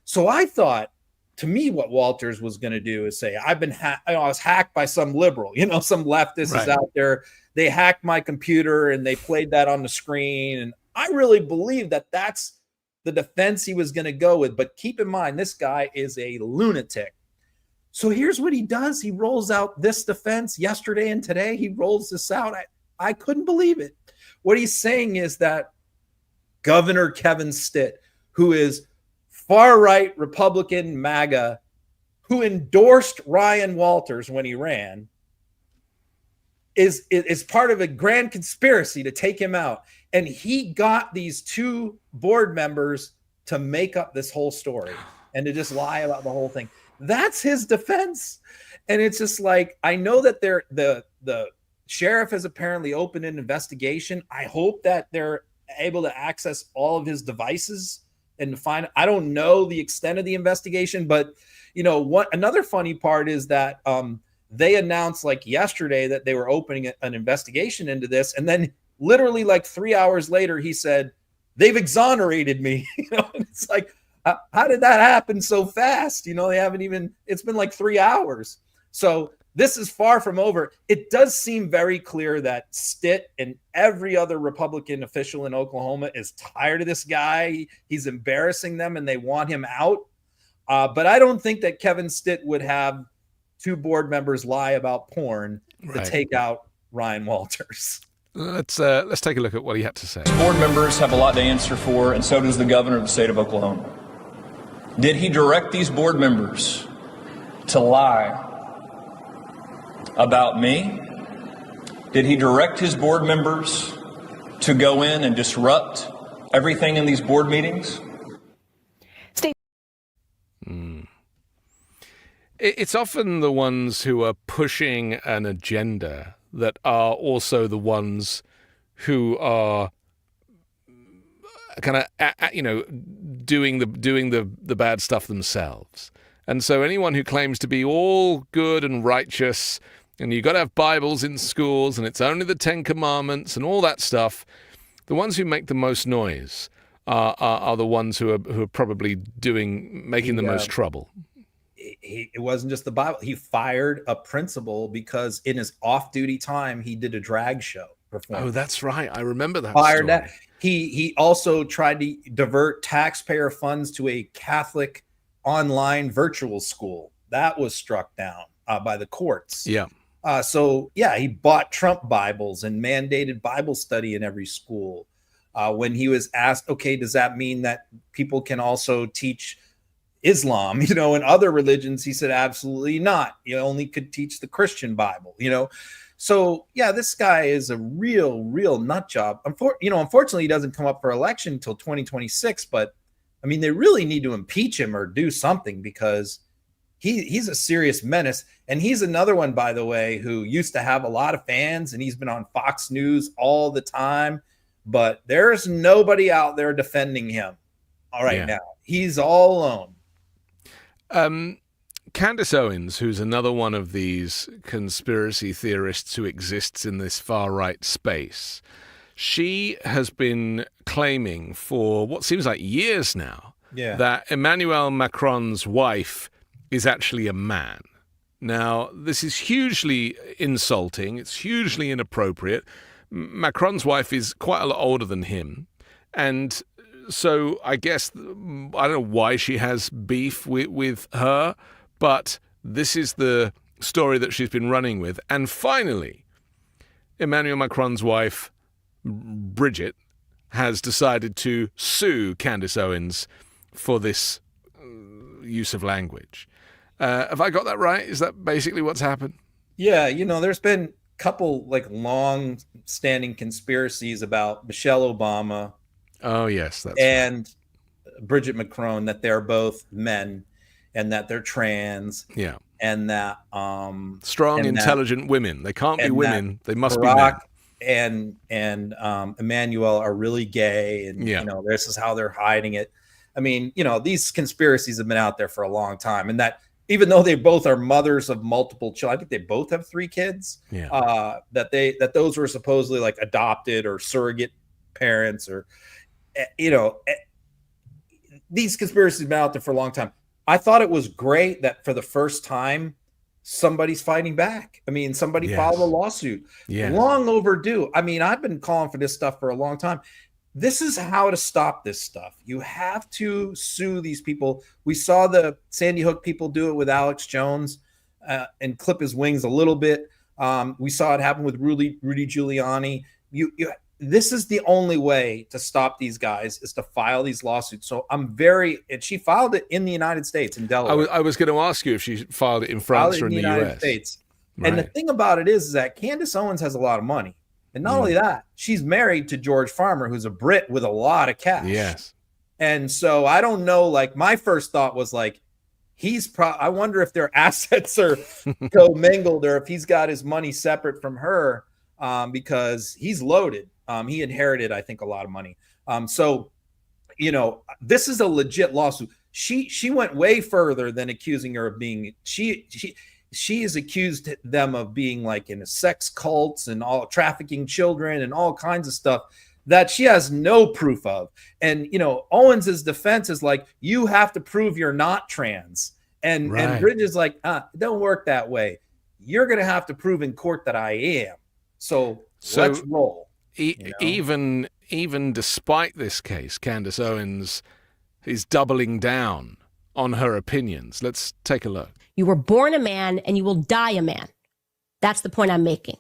[SPEAKER 2] So I thought, to me, what Walters was going to do is say, I was hacked by some liberal, some leftist is out there. They hacked my computer and they played that on the screen. And I really believe that that's the defense he was going to go with. But keep in mind, this guy is a lunatic. So here's what he does. He rolls out this defense yesterday and today. He rolls this out. I couldn't believe it. What he's saying is that Governor Kevin Stitt, who is far-right Republican MAGA, who endorsed Ryan Walters when he ran, is part of a grand conspiracy to take him out. And he got these 2 board members to make up this whole story. and to just lie about the whole thing. That's his defense. And it's just like, I know that the sheriff has apparently opened an investigation. I hope that they're able to access all of his devices and to find, I don't know the extent of the investigation, but another funny part is that they announced like yesterday that they were opening an investigation into this. And then literally like 3 hours later, he said, they've exonerated me. And it's like, how did that happen so fast? They haven't even, it's been like 3 hours. So this is far from over. It does seem very clear that Stitt and every other Republican official in Oklahoma is tired of this guy. He's embarrassing them and they want him out. But I don't think that Kevin Stitt would have 2 board members lie about porn to take out Ryan Walters.
[SPEAKER 1] Let's take a look at what he had to say.
[SPEAKER 11] Board members have a lot to answer for, and so does the governor of the state of Oklahoma. Did he direct these board members to lie about me? Did he direct his board members to go in and disrupt everything in these board meetings?
[SPEAKER 1] It's often the ones who are pushing an agenda that are also the ones who are kind of, doing the bad stuff themselves. And so anyone who claims to be all good and righteous, and you've got to have Bibles in schools, and it's only the 10 Commandments and all that stuff, the ones who make the most noise are the ones who are probably making the most trouble.
[SPEAKER 2] It wasn't just the Bible. He fired a principal because in his off-duty time, he did a drag show performance.
[SPEAKER 1] Oh, that's right. I remember that.
[SPEAKER 2] Fired that. He also tried to divert taxpayer funds to a Catholic online virtual school. That was struck down by the courts.
[SPEAKER 1] Yeah.
[SPEAKER 2] He bought Trump Bibles and mandated Bible study in every school. When he was asked, okay, does that mean that people can also teach Islam, and other religions? He said, absolutely not. You only could teach the Christian Bible, So yeah, this guy is a real nut job. Unfortunately, he doesn't come up for election until 2026, but I mean, they really need to impeach him or do something because he's a serious menace. And he's another one, by the way, who used to have a lot of fans and he's been on Fox News all the time, but there's nobody out there defending him now. He's all alone.
[SPEAKER 1] Candace Owens, who's another one of these conspiracy theorists who exists in this far-right space, she has been claiming for what seems like years now that Emmanuel Macron's wife is actually a man. Now, this is hugely insulting. It's hugely inappropriate. Macron's wife is quite a lot older than him. And so I guess, I don't know why she has beef with her, but this is the story that she's been running with. And finally, Emmanuel Macron's wife, Bridget, has decided to sue Candace Owens for this use of language. Have I got that right? Is that basically what's happened?
[SPEAKER 2] Yeah, there's been a couple like long-standing conspiracies about Michelle Obama.
[SPEAKER 1] Oh, yes. That's
[SPEAKER 2] and right. Bridget Macron, that they're both men and that they're trans.
[SPEAKER 1] Yeah.
[SPEAKER 2] And that
[SPEAKER 1] strong,
[SPEAKER 2] and
[SPEAKER 1] intelligent women. They can't be women. They must
[SPEAKER 2] Barack
[SPEAKER 1] be men.
[SPEAKER 2] And Emmanuel are really gay. And, this is how they're hiding it. I mean, these conspiracies have been out there for a long time. And that even though they both are mothers of multiple children, I think they both have 3 kids, that those were supposedly like adopted or surrogate parents or, these conspiracies have been out there for a long time. I thought it was great that for the first time, somebody's fighting back. I mean, somebody filed a lawsuit. Long overdue. I mean, I've been calling for this stuff for a long time. This is how to stop this stuff. You have to sue these people. We saw the Sandy Hook people do it with Alex Jones and clip his wings a little bit. We saw it happen with Rudy Giuliani. This is the only way to stop these guys is to file these lawsuits. So and she filed it in the United States, in Delaware.
[SPEAKER 1] I was going to ask you if she filed it in France or in the
[SPEAKER 2] United
[SPEAKER 1] US.
[SPEAKER 2] States.
[SPEAKER 1] Right.
[SPEAKER 2] And the thing about it is that Candace Owens has a lot of money. And not only that, she's married to George Farmer, who's a Brit with a lot of cash.
[SPEAKER 1] Yes.
[SPEAKER 2] And so I don't know, like my first thought was like, I wonder if their assets are commingled or if he's got his money separate from her, because he's loaded. He inherited, I think, a lot of money. So, you know, this is a legit lawsuit. She went way further than accusing her of being, she has accused them of being like in a sex cults and all trafficking children and all kinds of stuff that she has no proof of. And, you know, Owens's defense is like, you have to prove you're not trans. And Bridge is like, it don't work that way. You're going to have to prove in court that I am. So let's roll.
[SPEAKER 1] Even despite this case, Candace Owens is doubling down on her opinions. Let's take a look.
[SPEAKER 12] You were born a man and you will die a man. That's the point I'm making.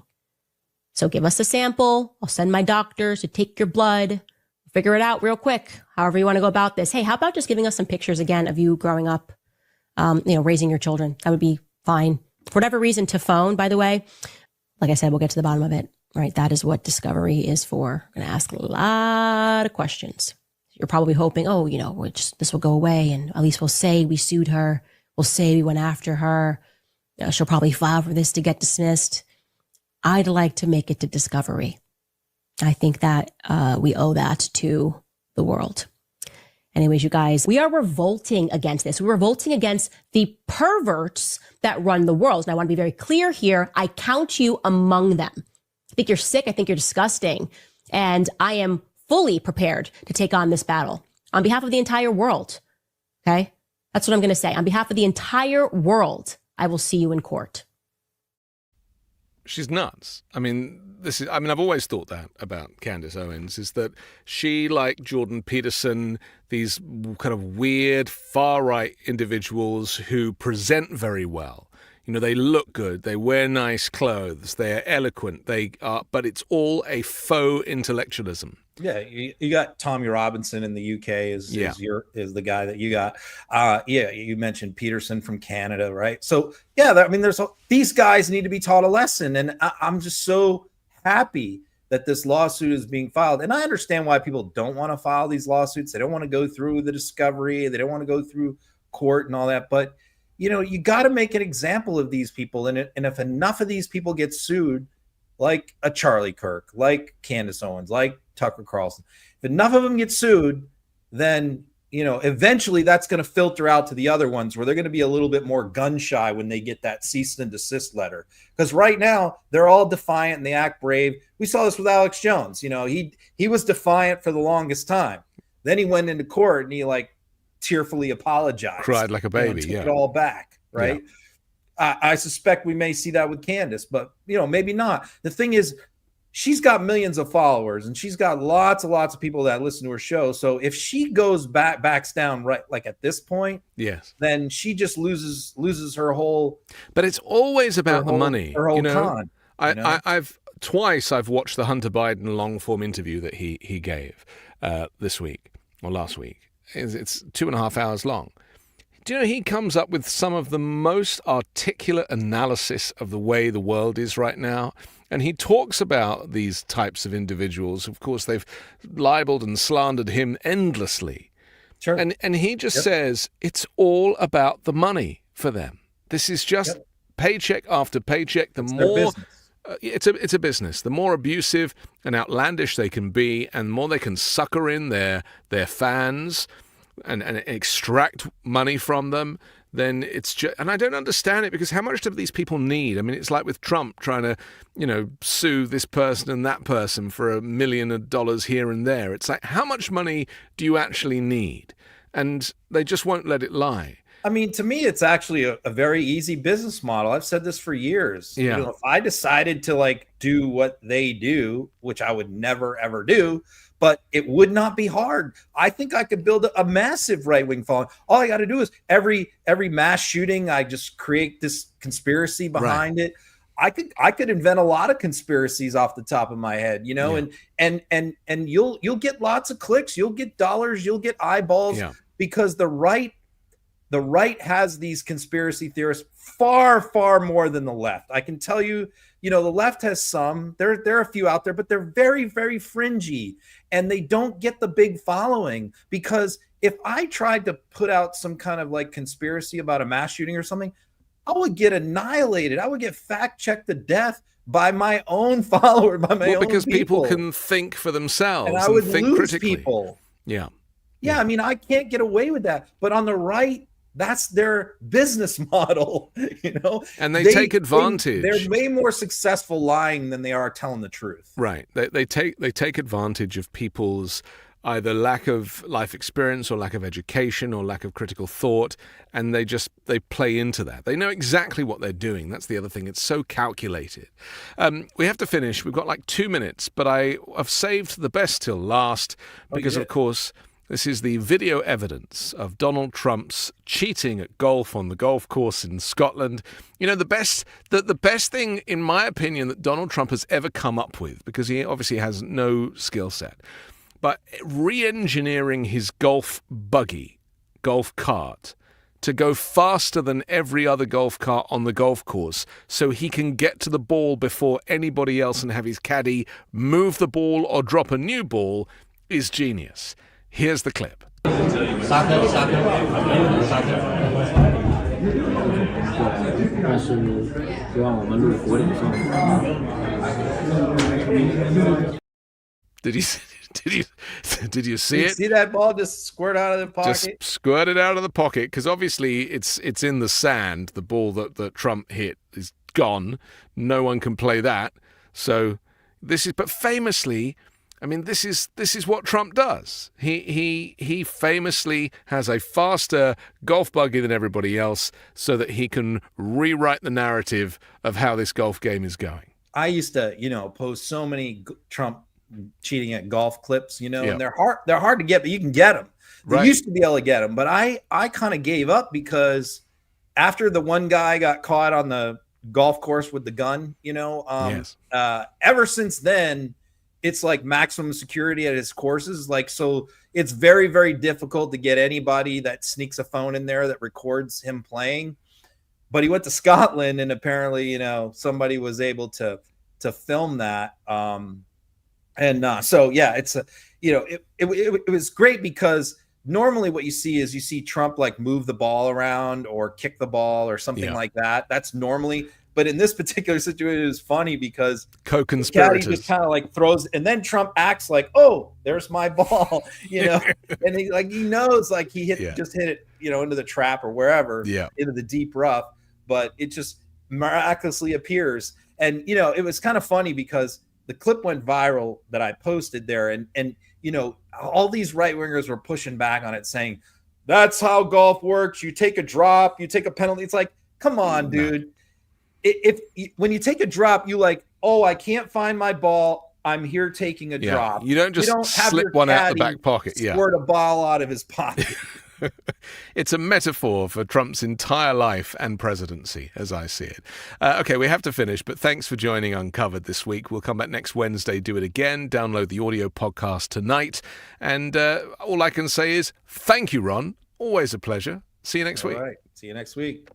[SPEAKER 12] So give us a sample. I'll send my doctors to take your blood, figure it out real quick, however you want to go about this. Hey, how about just giving us some pictures again of you growing up, raising your children? That would be fine. For whatever reason, to phone, by the way, like I said, we'll get to the bottom of it, right? That is what discovery is for. I'm going to ask a lot of questions. You're probably hoping, this will go away and at least we'll say we sued her. We'll say we went after her. She'll probably file for this to get dismissed. I'd like to make it to discovery. I think that we owe that to the world. Anyways, you guys, we are revolting against this. We're revolting against the perverts that run the world. And I want to be very clear here. I count you among them. I think you're sick. I think you're disgusting. And I am fully prepared to take on this battle on behalf of the entire world. Okay? That's what I'm going to say. On behalf of the entire world, I will see you in court.
[SPEAKER 1] She's nuts. I've always thought that about Candace Owens, is that she, like Jordan Peterson, these kind of weird far-right individuals who present very well. You know, they look good, they wear nice clothes, they're eloquent, but it's all a faux intellectualism.
[SPEAKER 2] Yeah, you got Tommy Robinson in the UK is the guy that you got. You mentioned Peterson from Canada, right? So these guys need to be taught a lesson, and I'm just so happy that this lawsuit is being filed. And I understand why people don't want to file these lawsuits. They don't want to go through the discovery. They don't want to go through court and all that. But you got to make an example of these people, and if enough of these people get sued, like a Charlie Kirk, like Candace Owens, like Tucker Carlson, if enough of them get sued, then eventually that's going to filter out to the other ones where they're going to be a little bit more gun shy when they get that cease and desist letter. Because right now they're all defiant and they act brave. We saw this with Alex Jones. He was defiant for the longest time. Then he went into court and he tearfully apologized,
[SPEAKER 1] cried like a baby,
[SPEAKER 2] took it all back, right? Yeah. I suspect we may see that with Candace, but maybe not. The thing is, she's got millions of followers and she's got lots of people that listen to her show. So if she backs down right like at this point,
[SPEAKER 1] yes,
[SPEAKER 2] then she just loses her whole.
[SPEAKER 1] But it's always about the money.
[SPEAKER 2] Her whole con.
[SPEAKER 1] I've watched the Hunter Biden long form interview that he gave this week or last week. It's 2.5 hours long. Do you know, he comes up with some of the most articulate analysis of the way the world is right now. And he talks about these types of individuals. Of course, they've libeled and slandered him endlessly.
[SPEAKER 2] Sure.
[SPEAKER 1] And he just says it's all about the money for them. This is just paycheck after paycheck. It's a business. The more abusive and outlandish they can be, and the more they can sucker in their fans and extract money from them, then it's just, and I don't understand it, because how much do these people need? I mean, it's like with Trump trying to, sue this person and that person for $1 million here and there. It's like, how much money do you actually need? And they just won't let it lie.
[SPEAKER 2] I mean, to me, it's actually a very easy business model. I've said this for years.
[SPEAKER 1] Yeah.
[SPEAKER 2] If I decided to do what they do, which I would never, ever do, but it would not be hard. I think I could build a massive right-wing following. All I got to do is every mass shooting, I just create this conspiracy behind it. I could invent a lot of conspiracies off the top of my head, and you'll get lots of clicks, you'll get dollars, you'll get eyeballs, because the right has these conspiracy theorists far, far more than the left. I can tell you, the left has some. There are a few out there, but they're very, very fringy, and they don't get the big following. Because if I tried to put out some kind of like conspiracy about a mass shooting or something, I would get annihilated. I would get fact-checked to death by my own follower, by my own
[SPEAKER 1] because people
[SPEAKER 2] people
[SPEAKER 1] can think for themselves
[SPEAKER 2] and I would
[SPEAKER 1] think
[SPEAKER 2] lose
[SPEAKER 1] critically.
[SPEAKER 2] people.
[SPEAKER 1] Yeah.
[SPEAKER 2] I mean, I can't get away with that. But on the right, that's their business model,
[SPEAKER 1] And they take advantage.
[SPEAKER 2] They're way more successful lying than they are telling the truth.
[SPEAKER 1] Right. They take advantage of people's either lack of life experience or lack of education or lack of critical thought, and they play into that. They know exactly what they're doing. That's the other thing. It's so calculated. We have to finish. We've got like 2 minutes, but I've saved the best till last because, of course, this is the video evidence of Donald Trump's cheating at golf on the golf course in Scotland. The best thing, in my opinion, that Donald Trump has ever come up with, because he obviously has no skill set, but re-engineering his golf cart, to go faster than every other golf cart on the golf course so he can get to the ball before anybody else and have his caddy move the ball or drop a new ball is genius. Here's the clip. Did you see it?
[SPEAKER 2] Did you see that ball just squirt out of the pocket?
[SPEAKER 1] Just squirted out of the pocket, because obviously it's in the sand. The ball that Trump hit is gone. No one can play that. So but famously, I mean, this is what Trump does. He famously has a faster golf buggy than everybody else, so that he can rewrite the narrative of how this golf game is going.
[SPEAKER 2] I used to, post so many Trump cheating at golf clips, and they're hard to get, but you can get them. They used to be able to get them, but I kind of gave up, because after the one guy got caught on the golf course with the gun, ever since then, it's like maximum security at his courses. Like, so it's very, very difficult to get anybody that sneaks a phone in there that records him playing. But he went to Scotland, and apparently, somebody was able to film that. So yeah, it's it was great, because normally what you see Trump like move the ball around or kick the ball or something like that. That's normally, but in this particular situation, it was funny because
[SPEAKER 1] co-conspirators
[SPEAKER 2] just kind of like throws, and then Trump acts like, "Oh, there's my ball," and he knows like just hit it, into the trap or wherever, into the deep rough, but it just miraculously appears. And it was kind of funny because the clip went viral that I posted there, and all these right wingers were pushing back on it, saying that's how golf works. You take a drop, you take a penalty. It's like, come on, dude. When you take a drop, you like, oh, I can't find my ball, I'm here taking a drop.
[SPEAKER 1] You don't just slip one out the back pocket.
[SPEAKER 2] Squirt a ball out of his pocket.
[SPEAKER 1] It's a metaphor for Trump's entire life and presidency, as I see it. Okay, we have to finish, but thanks for joining Uncovered this week. We'll come back next Wednesday, do it again. Download the audio podcast tonight. And all I can say is thank you, Ron. Always a pleasure. See you next week.
[SPEAKER 2] All right. See you next week.